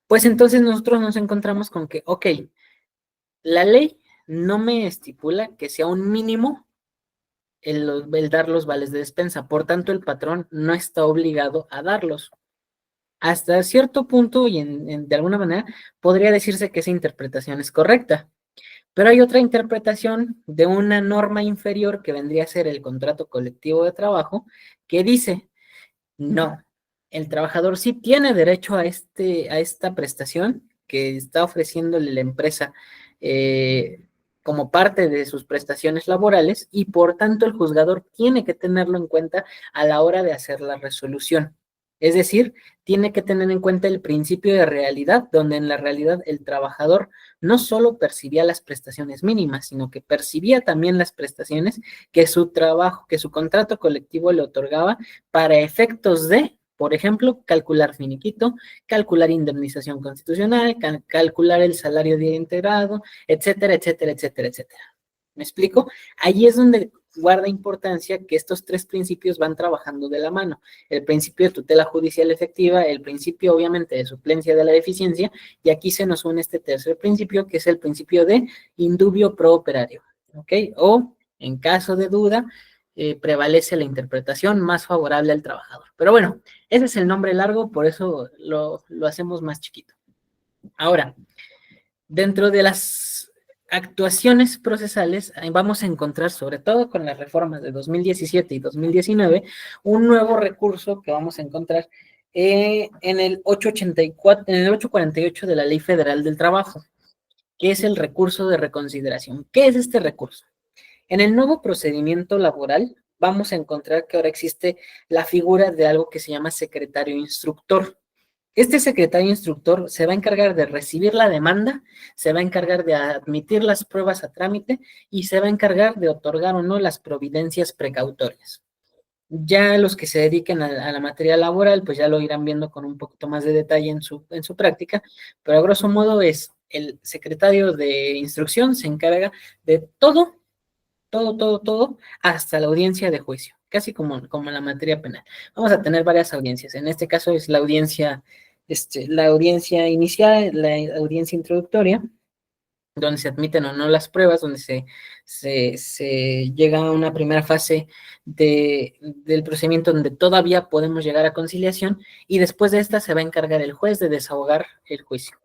A: pues entonces nosotros nos encontramos con que, ok, la ley no me estipula que sea un mínimo el dar los vales de despensa, por tanto el patrón no está obligado a darlos. Hasta cierto punto y de alguna manera podría decirse que esa interpretación es correcta, pero hay otra interpretación de una norma inferior que vendría a ser el contrato colectivo de trabajo que dice, no, el trabajador sí tiene derecho a esta prestación que está ofreciéndole la empresa como parte de sus prestaciones laborales y por tanto el juzgador tiene que tenerlo en cuenta a la hora de hacer la resolución. Es decir, tiene que tener en cuenta el principio de realidad, donde en la realidad el trabajador no solo percibía las prestaciones mínimas, sino que percibía también las prestaciones que su trabajo, que su contrato colectivo le otorgaba para efectos de, por ejemplo, calcular finiquito, calcular indemnización constitucional, calcular el salario día integrado, etcétera, etcétera, etcétera, etcétera. ¿Me explico? Ahí es donde guarda importancia que estos tres principios van trabajando de la mano. El principio de tutela judicial efectiva, el principio obviamente de suplencia de la deficiencia, y aquí se nos une este tercer principio, que es el principio de indubio pro operario, ¿ok? O, en caso de duda, prevalece la interpretación más favorable al trabajador. Pero bueno, ese es el nombre largo, por eso lo hacemos más chiquito. Ahora, dentro de las actuaciones procesales, vamos a encontrar, sobre todo con las reformas de 2017 y 2019, un nuevo recurso que vamos a encontrar en el 884, en el 848 de la Ley Federal del Trabajo, que es el recurso de reconsideración. ¿Qué es este recurso? En el nuevo procedimiento laboral, vamos a encontrar que ahora existe la figura de algo que se llama secretario instructor. Este secretario instructor se va a encargar de recibir la demanda, se va a encargar de admitir las pruebas a trámite y se va a encargar de otorgar o no las providencias precautorias. Ya los que se dediquen a la materia laboral, pues ya lo irán viendo con un poquito más de detalle en su práctica, pero a grosso modo es el secretario de instrucción se encarga de todo, hasta la audiencia de juicio, casi como en la materia penal. Vamos a tener varias audiencias. En este caso es la audiencia inicial, la audiencia introductoria, donde se admiten o no las pruebas, donde se llega a una primera fase del procedimiento donde todavía podemos llegar a conciliación, y después de esta se va a encargar el juez de desahogar el juicio.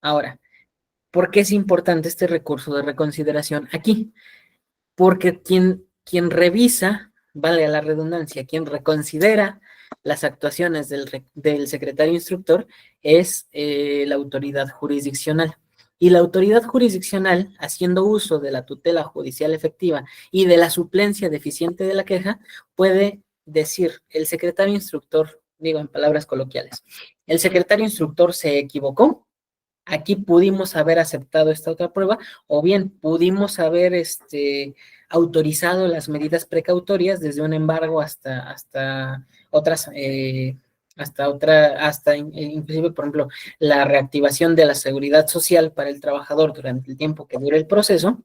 A: Ahora, ¿por qué es importante este recurso de reconsideración aquí? Porque quien revisa, vale la redundancia, quien reconsidera las actuaciones del secretario instructor es la autoridad jurisdiccional. Y la autoridad jurisdiccional, haciendo uso de la tutela judicial efectiva y de la suplencia deficiente de la queja, puede decir, el secretario instructor, digo en palabras coloquiales, el secretario instructor se equivocó, aquí pudimos haber aceptado esta otra prueba, o bien pudimos haber autorizado las medidas precautorias desde un embargo hasta otras, inclusive, por ejemplo, la reactivación de la seguridad social para el trabajador durante el tiempo que dure el proceso,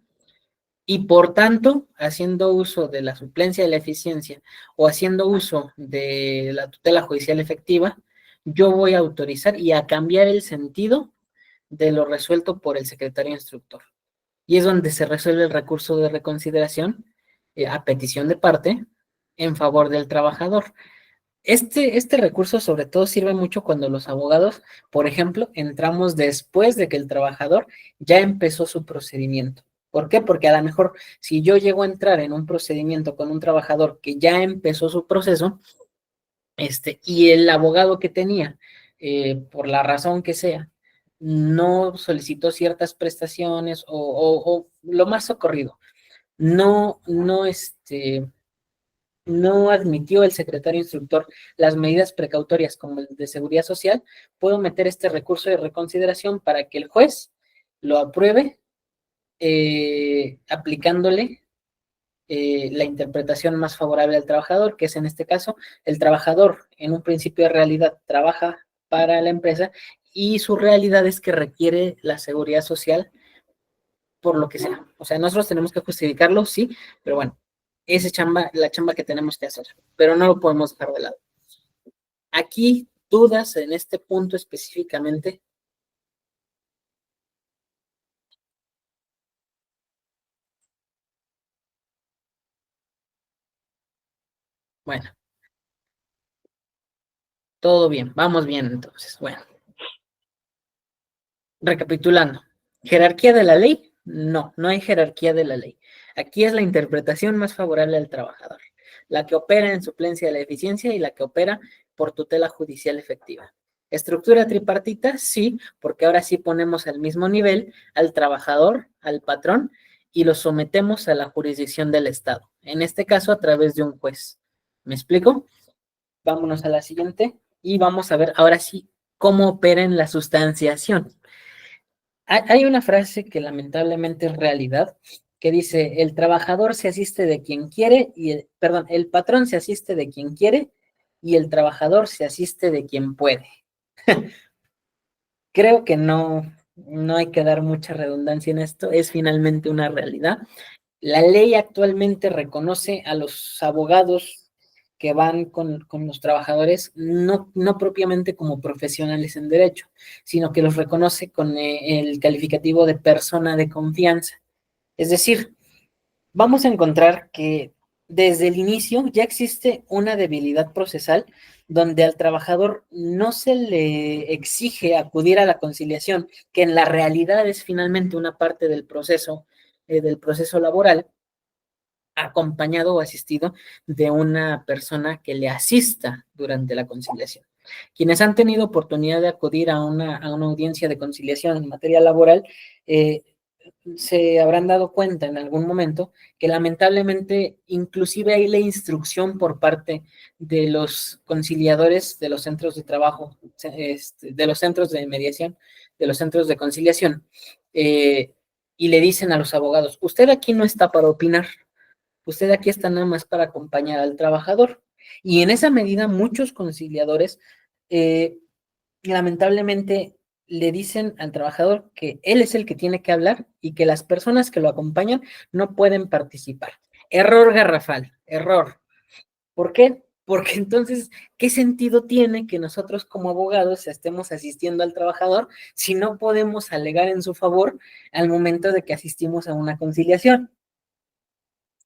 A: y por tanto, haciendo uso de la suplencia de la eficiencia o haciendo uso de la tutela judicial efectiva, yo voy a autorizar y a cambiar el sentido de lo resuelto por el secretario instructor. Y es donde se resuelve el recurso de reconsideración a petición de parte en favor del trabajador. Este recurso sobre todo sirve mucho cuando los abogados, por ejemplo, entramos después de que el trabajador ya empezó su procedimiento. ¿Por qué? Porque a lo mejor si yo llego a entrar en un procedimiento con un trabajador que ya empezó su proceso, y el abogado que tenía, por la razón que sea, no solicitó ciertas prestaciones o lo más socorrido, no admitió el secretario instructor las medidas precautorias como el de seguridad social, puedo meter este recurso de reconsideración para que el juez lo apruebe, aplicándole la interpretación más favorable al trabajador, que es en este caso, el trabajador en un principio de realidad trabaja para la empresa y su realidad es que requiere la seguridad social por lo que sea. O sea, nosotros tenemos que justificarlo, sí, pero bueno, Esa chamba, la chamba que tenemos que hacer, pero no lo podemos dejar de lado. Aquí, dudas en este punto específicamente. Bueno, todo bien, vamos bien entonces. Bueno, recapitulando, ¿jerarquía de la ley? No, no hay jerarquía de la ley. Aquí es la interpretación más favorable al trabajador, la que opera en suplencia de la eficiencia y la que opera por tutela judicial efectiva. ¿Estructura tripartita? Sí, porque ahora sí ponemos al mismo nivel al trabajador, al patrón, y lo sometemos a la jurisdicción del Estado, en este caso a través de un juez. ¿Me explico? Vámonos a la siguiente y vamos a ver ahora sí cómo opera en la sustanciación. Hay una frase que lamentablemente es realidad, que dice, el trabajador se asiste de quien quiere, perdón, el patrón se asiste de quien quiere y el trabajador se asiste de quien puede. Creo que no hay que dar mucha redundancia en esto, es finalmente una realidad. La ley actualmente reconoce a los abogados que van con los trabajadores, no propiamente como profesionales en derecho, sino que los reconoce con el calificativo de persona de confianza. Es decir, vamos a encontrar que desde el inicio ya existe una debilidad procesal donde al trabajador no se le exige acudir a la conciliación, que en la realidad es finalmente una parte del proceso laboral, acompañado o asistido de una persona que le asista durante la conciliación. Quienes han tenido oportunidad de acudir a una audiencia de conciliación en materia laboral, eh, se habrán dado cuenta en algún momento que lamentablemente inclusive hay la instrucción por parte de los conciliadores de los centros de trabajo, de los centros de mediación, de los centros de conciliación, y le dicen a los abogados, usted aquí no está para opinar, usted aquí está nada más para acompañar al trabajador. Y en esa medida muchos conciliadores eh, lamentablemente le dicen al trabajador que él es el que tiene que hablar y que las personas que lo acompañan no pueden participar. Error garrafal, error. ¿Por qué? Porque entonces, ¿qué sentido tiene que nosotros como abogados estemos asistiendo al trabajador si no podemos alegar en su favor al momento de que asistimos a una conciliación?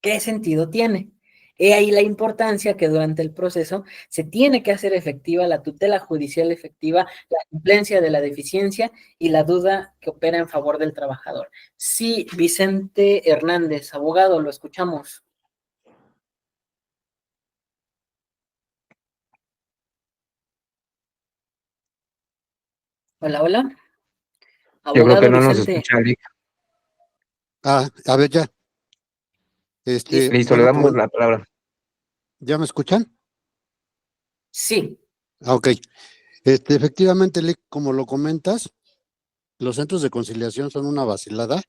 A: ¿Qué sentido tiene? He ahí la importancia que durante el proceso se tiene que hacer efectiva la tutela judicial efectiva, la suplencia de la deficiencia y la duda que opera en favor del trabajador. Sí, Vicente Hernández, abogado, lo escuchamos. Hola, hola.
B: Yo creo que
A: Abogado
B: no nos
A: Vicente.
B: escucha, Lick.
C: A ver ya.
A: Listo.
B: Listo, le
C: Bueno,
B: damos la palabra.
C: ¿ya me escuchan?
A: Sí,
C: Ok. Efectivamente, Lick, como lo comentas, los centros de conciliación son una vacilada,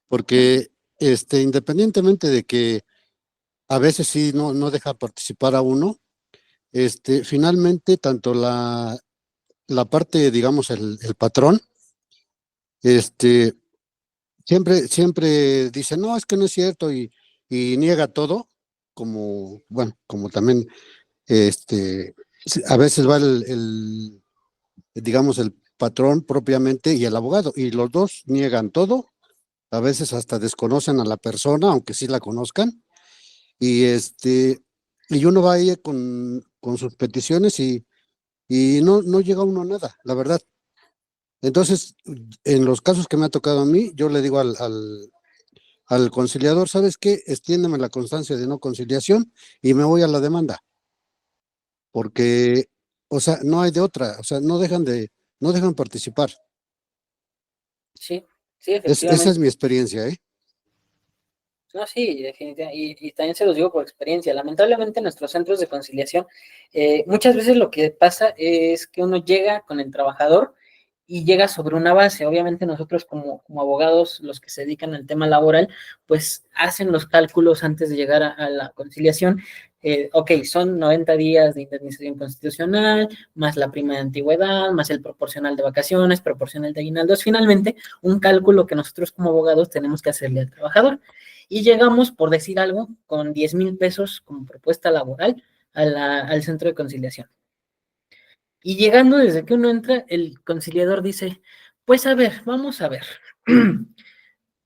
C: porque independientemente de que a veces sí no deja participar a uno, finalmente tanto la parte, digamos, el patrón, este, siempre dice, no, es que no es cierto, y niega todo, como, bueno, como también, a veces va digamos, el patrón propiamente y el abogado, y los dos niegan todo, a veces hasta desconocen a la persona, aunque sí la conozcan, y y uno va ahí con sus peticiones y no llega uno a nada, la verdad. Entonces, en los casos que me ha tocado a mí, yo le digo al conciliador, ¿sabes qué? Extiéndeme la constancia de no conciliación y me voy a la demanda, porque, o sea, no hay de otra, o sea, no dejan participar.
A: sí, sí,
C: Esa es
A: efectivamente.
C: mi experiencia, ¿eh?
A: No, sí, definitivamente, y también se los digo por experiencia. Lamentablemente en nuestros centros de conciliación, muchas veces lo que pasa es que uno llega con el trabajador y llega sobre una base. Obviamente nosotros como abogados, los que se dedican al tema laboral, pues hacen los cálculos antes de llegar a la conciliación, ok, son 90 días de indemnización constitucional, más la prima de antigüedad, más el proporcional de vacaciones, proporcional de aguinaldos, finalmente un cálculo que nosotros como abogados tenemos que hacerle al trabajador. Y llegamos, por decir algo, con 10,000 pesos como propuesta laboral al centro de conciliación. Y llegando desde que uno entra, el conciliador dice, pues a ver, vamos a ver.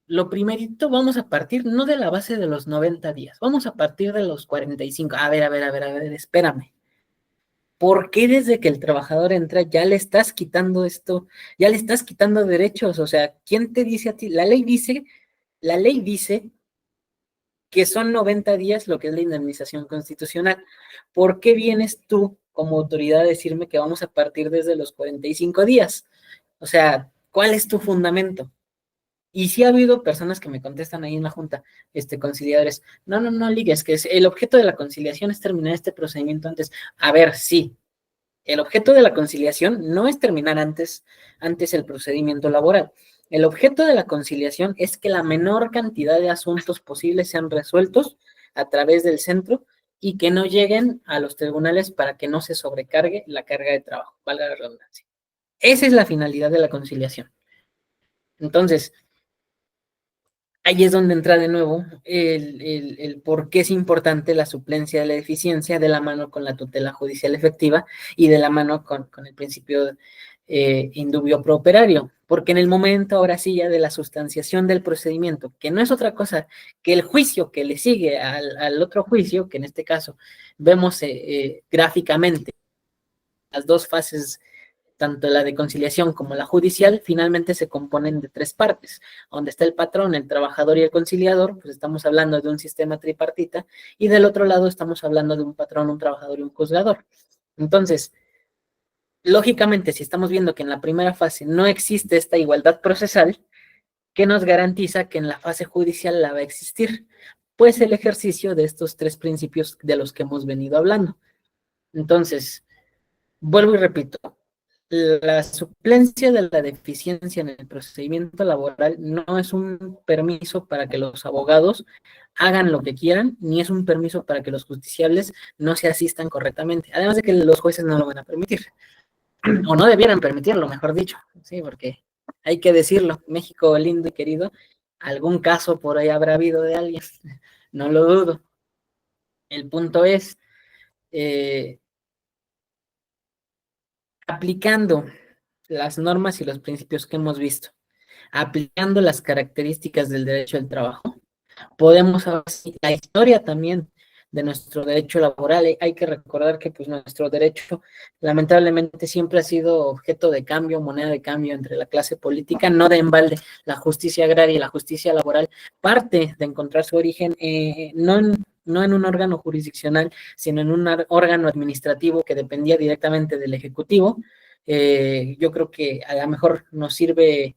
A: Lo primerito, vamos a partir no de la base de los 90 días, vamos a partir de los 45. A ver, espérame. ¿Por qué desde que el trabajador entra ya le estás quitando esto, ya le estás quitando derechos? O sea, ¿quién te dice a ti? La ley dice que son 90 días lo que es la indemnización constitucional. ¿Por qué vienes tú como autoridad a decirme que vamos a partir desde los 45 días? O sea, ¿cuál es tu fundamento? Y sí ha habido personas que me contestan ahí en la junta, conciliadores, no, ligues, que el objeto de la conciliación es terminar este procedimiento antes. A ver, sí, el objeto de la conciliación no es terminar antes el procedimiento laboral. El objeto de la conciliación es que la menor cantidad de asuntos posibles sean resueltos a través del centro y que no lleguen a los tribunales para que no se sobrecargue la carga de trabajo, valga la redundancia. Esa es la finalidad de la conciliación. Entonces, ahí es donde entra de nuevo el por qué es importante la suplencia de la eficiencia de la mano con la tutela judicial efectiva y de la mano con el principio indubio pro operario, porque en el momento ahora sí ya de la sustanciación del procedimiento, que no es otra cosa que el juicio que le sigue al otro juicio, que en este caso vemos gráficamente las dos fases, tanto la de conciliación como la judicial, finalmente se componen de tres partes. Donde está el patrón, el trabajador y el conciliador, pues estamos hablando de un sistema tripartita, y del otro lado estamos hablando de un patrón, un trabajador y un juzgador. Entonces, lógicamente, si estamos viendo que en la primera fase no existe esta igualdad procesal, ¿qué nos garantiza que en la fase judicial la va a existir? Pues el ejercicio de estos tres principios de los que hemos venido hablando. Entonces, vuelvo y repito, la suplencia de la deficiencia en el procedimiento laboral no es un permiso para que los abogados hagan lo que quieran, ni es un permiso para que los justiciables no se asistan correctamente. Además de que los jueces no lo van a permitir, o no debieran permitirlo, mejor dicho, sí, porque hay que decirlo, México lindo y querido, algún caso por ahí habrá habido de alguien, no lo dudo. El punto es, aplicando las normas y los principios que hemos visto, aplicando las características del derecho al trabajo, podemos ver la historia también de nuestro derecho laboral. Hay que recordar que pues nuestro derecho lamentablemente siempre ha sido objeto de cambio, moneda de cambio entre la clase política, no de embalde. La justicia agraria y la justicia laboral parte de encontrar su origen no en un órgano jurisdiccional, sino en un órgano administrativo que dependía directamente del Ejecutivo. Yo creo que a lo mejor nos sirve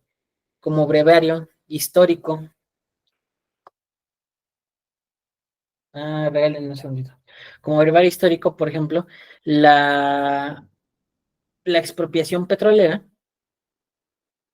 A: como breviario histórico. Regálenme un segundito. Como breviario histórico, por ejemplo, la expropiación petrolera,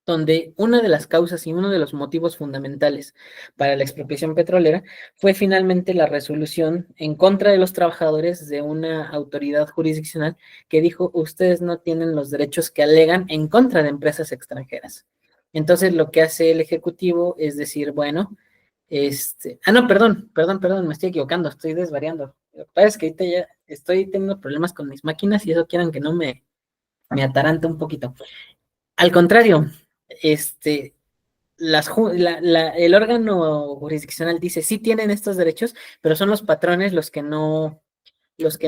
A: donde una de las causas y uno de los motivos fundamentales para la expropiación petrolera fue finalmente la resolución en contra de los trabajadores de una autoridad jurisdiccional que dijo, ustedes no tienen los derechos que alegan en contra de empresas extranjeras. Entonces, lo que hace el Ejecutivo es decir, bueno, no, perdón, me estoy equivocando, estoy desvariando. Lo que pasa es que ahorita ya estoy teniendo problemas con mis máquinas y eso quieran que no me atarante un poquito. Al contrario, el órgano jurisdiccional dice, sí tienen estos derechos, pero son los patrones los que no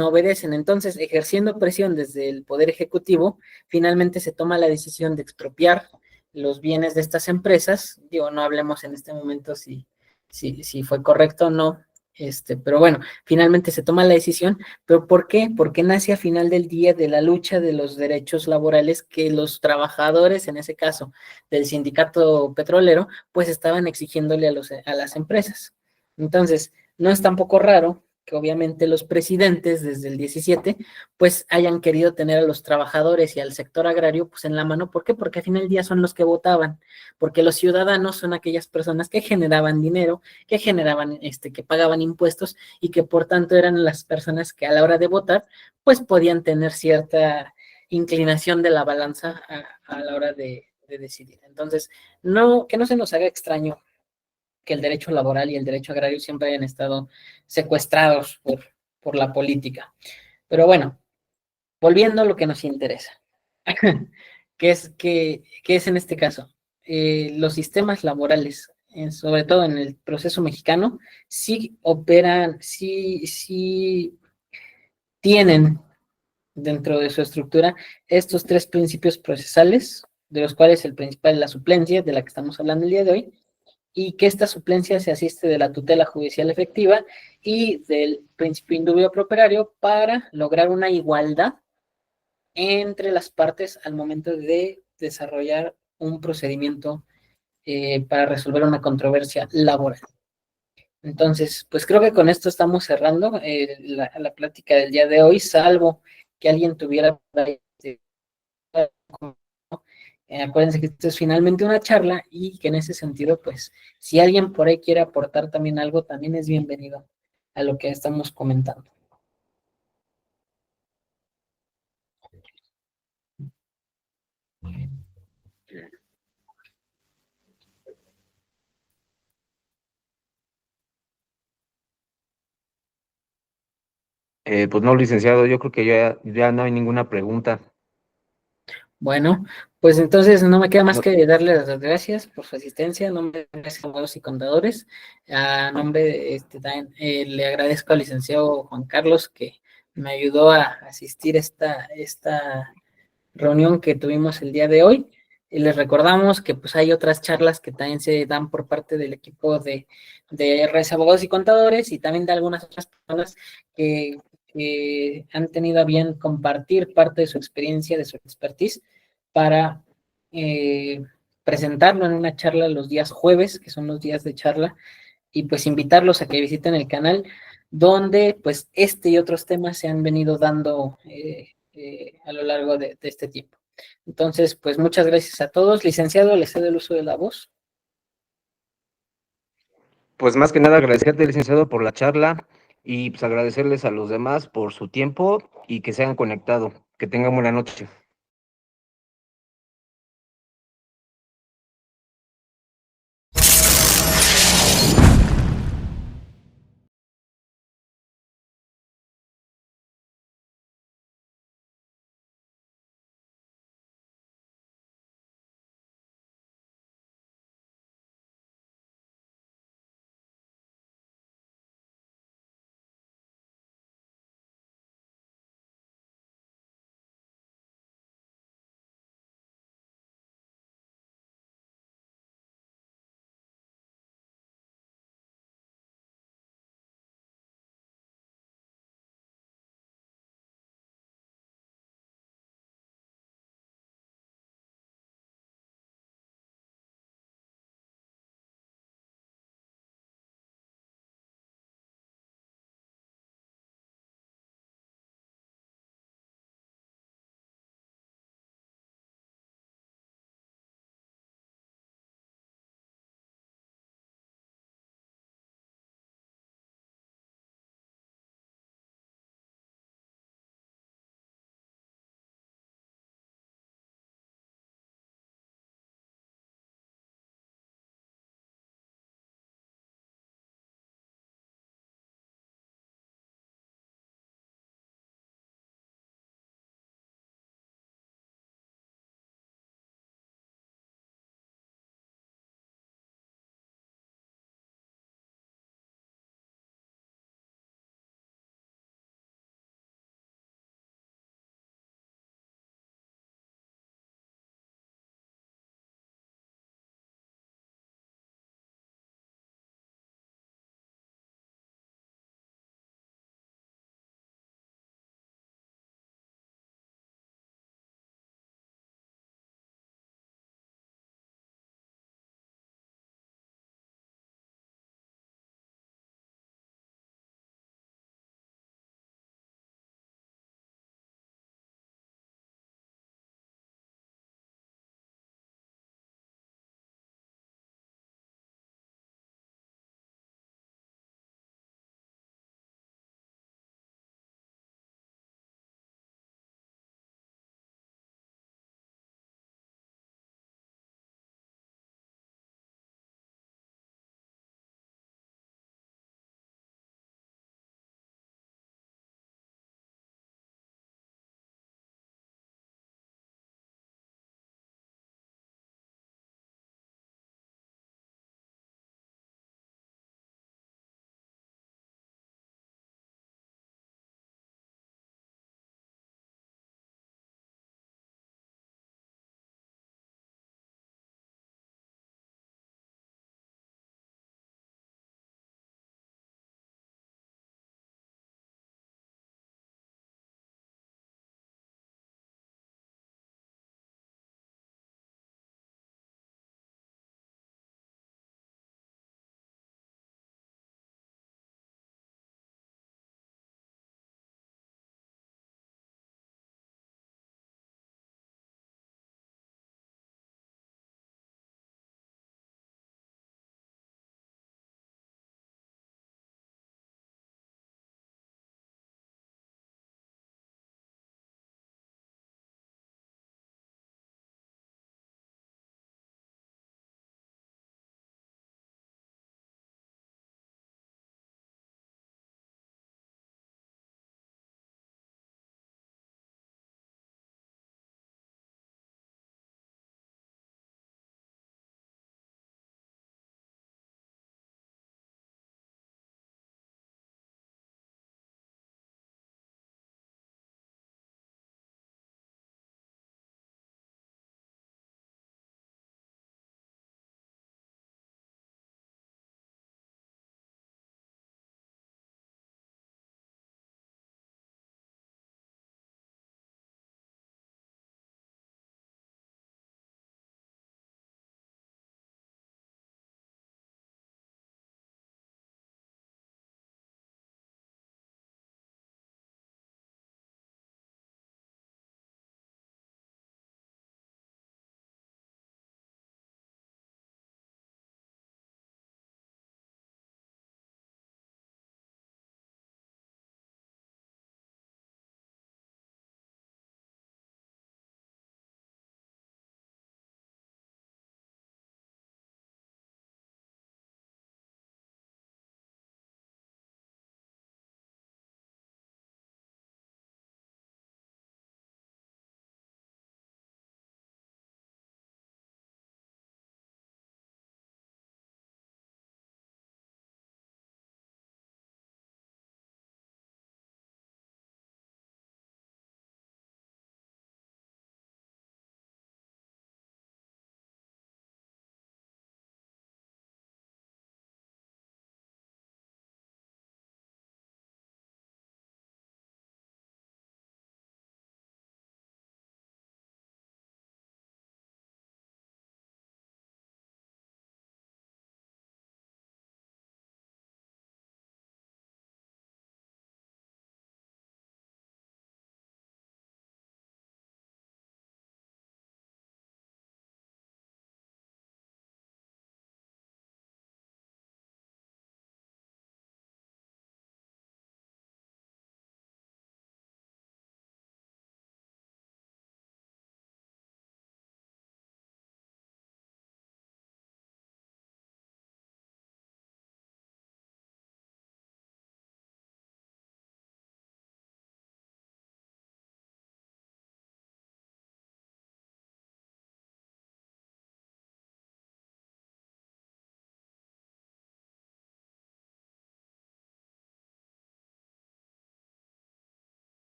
A: obedecen. Entonces, ejerciendo presión desde el Poder Ejecutivo, finalmente se toma la decisión de expropiar los bienes de estas empresas. Digo, no hablemos en este momento si fue correcto o no, pero bueno, finalmente se toma la decisión. ¿Pero por qué? Porque nace a final del día de la lucha de los derechos laborales que los trabajadores, en ese caso del sindicato petrolero, pues estaban exigiéndole a las empresas. Entonces, no es tampoco raro que obviamente los presidentes desde el 17 pues hayan querido tener a los trabajadores y al sector agrario pues en la mano. ¿Por qué? Porque al final del día son los que votaban, porque los ciudadanos son aquellas personas que generaban dinero, que generaban, que pagaban impuestos y que por tanto eran las personas que a la hora de votar pues podían tener cierta inclinación de la balanza a la hora de decidir. Entonces, no, que no se nos haga extraño que el derecho laboral y el derecho agrario siempre hayan estado secuestrados por la política. Pero bueno, volviendo a lo que nos interesa, ¿qué es en este caso? Los sistemas laborales, sobre todo en el proceso mexicano, sí operan, sí tienen dentro de su estructura estos tres principios procesales, de los cuales el principal es la suplencia, de la que estamos hablando el día de hoy, y que esta suplencia se asiste de la tutela judicial efectiva y del principio indubio pro operario para lograr una igualdad entre las partes al momento de desarrollar un procedimiento para resolver una controversia laboral. Entonces, pues creo que con esto estamos cerrando la plática del día de hoy, salvo que alguien tuviera... acuérdense que esto es finalmente una charla y que en ese sentido, pues, si alguien por ahí quiere aportar también algo, también es bienvenido a lo que estamos comentando.
B: Pues no, licenciado, yo creo que ya no hay ninguna pregunta.
A: Bueno, pues entonces no me queda más que darle las gracias por su asistencia, a nombre de los abogados y contadores, a nombre de también, le agradezco al licenciado Juan Carlos que me ayudó a asistir esta reunión que tuvimos el día de hoy. Y les recordamos que pues hay otras charlas que también se dan por parte del equipo de RS Abogados y Contadores y también de algunas otras personas que han tenido a bien compartir parte de su experiencia, de su expertise, para presentarlo en una charla los días jueves, que son los días de charla, y pues invitarlos a que visiten el canal, donde pues este y otros temas se han venido dando a lo largo de este tiempo. Entonces, pues muchas gracias a todos. Licenciado, le cedo el uso de la voz.
B: Pues más que nada agradecerte, licenciado, por la charla y pues agradecerles a los demás por su tiempo y que se hayan conectado. Que tengan buena noche.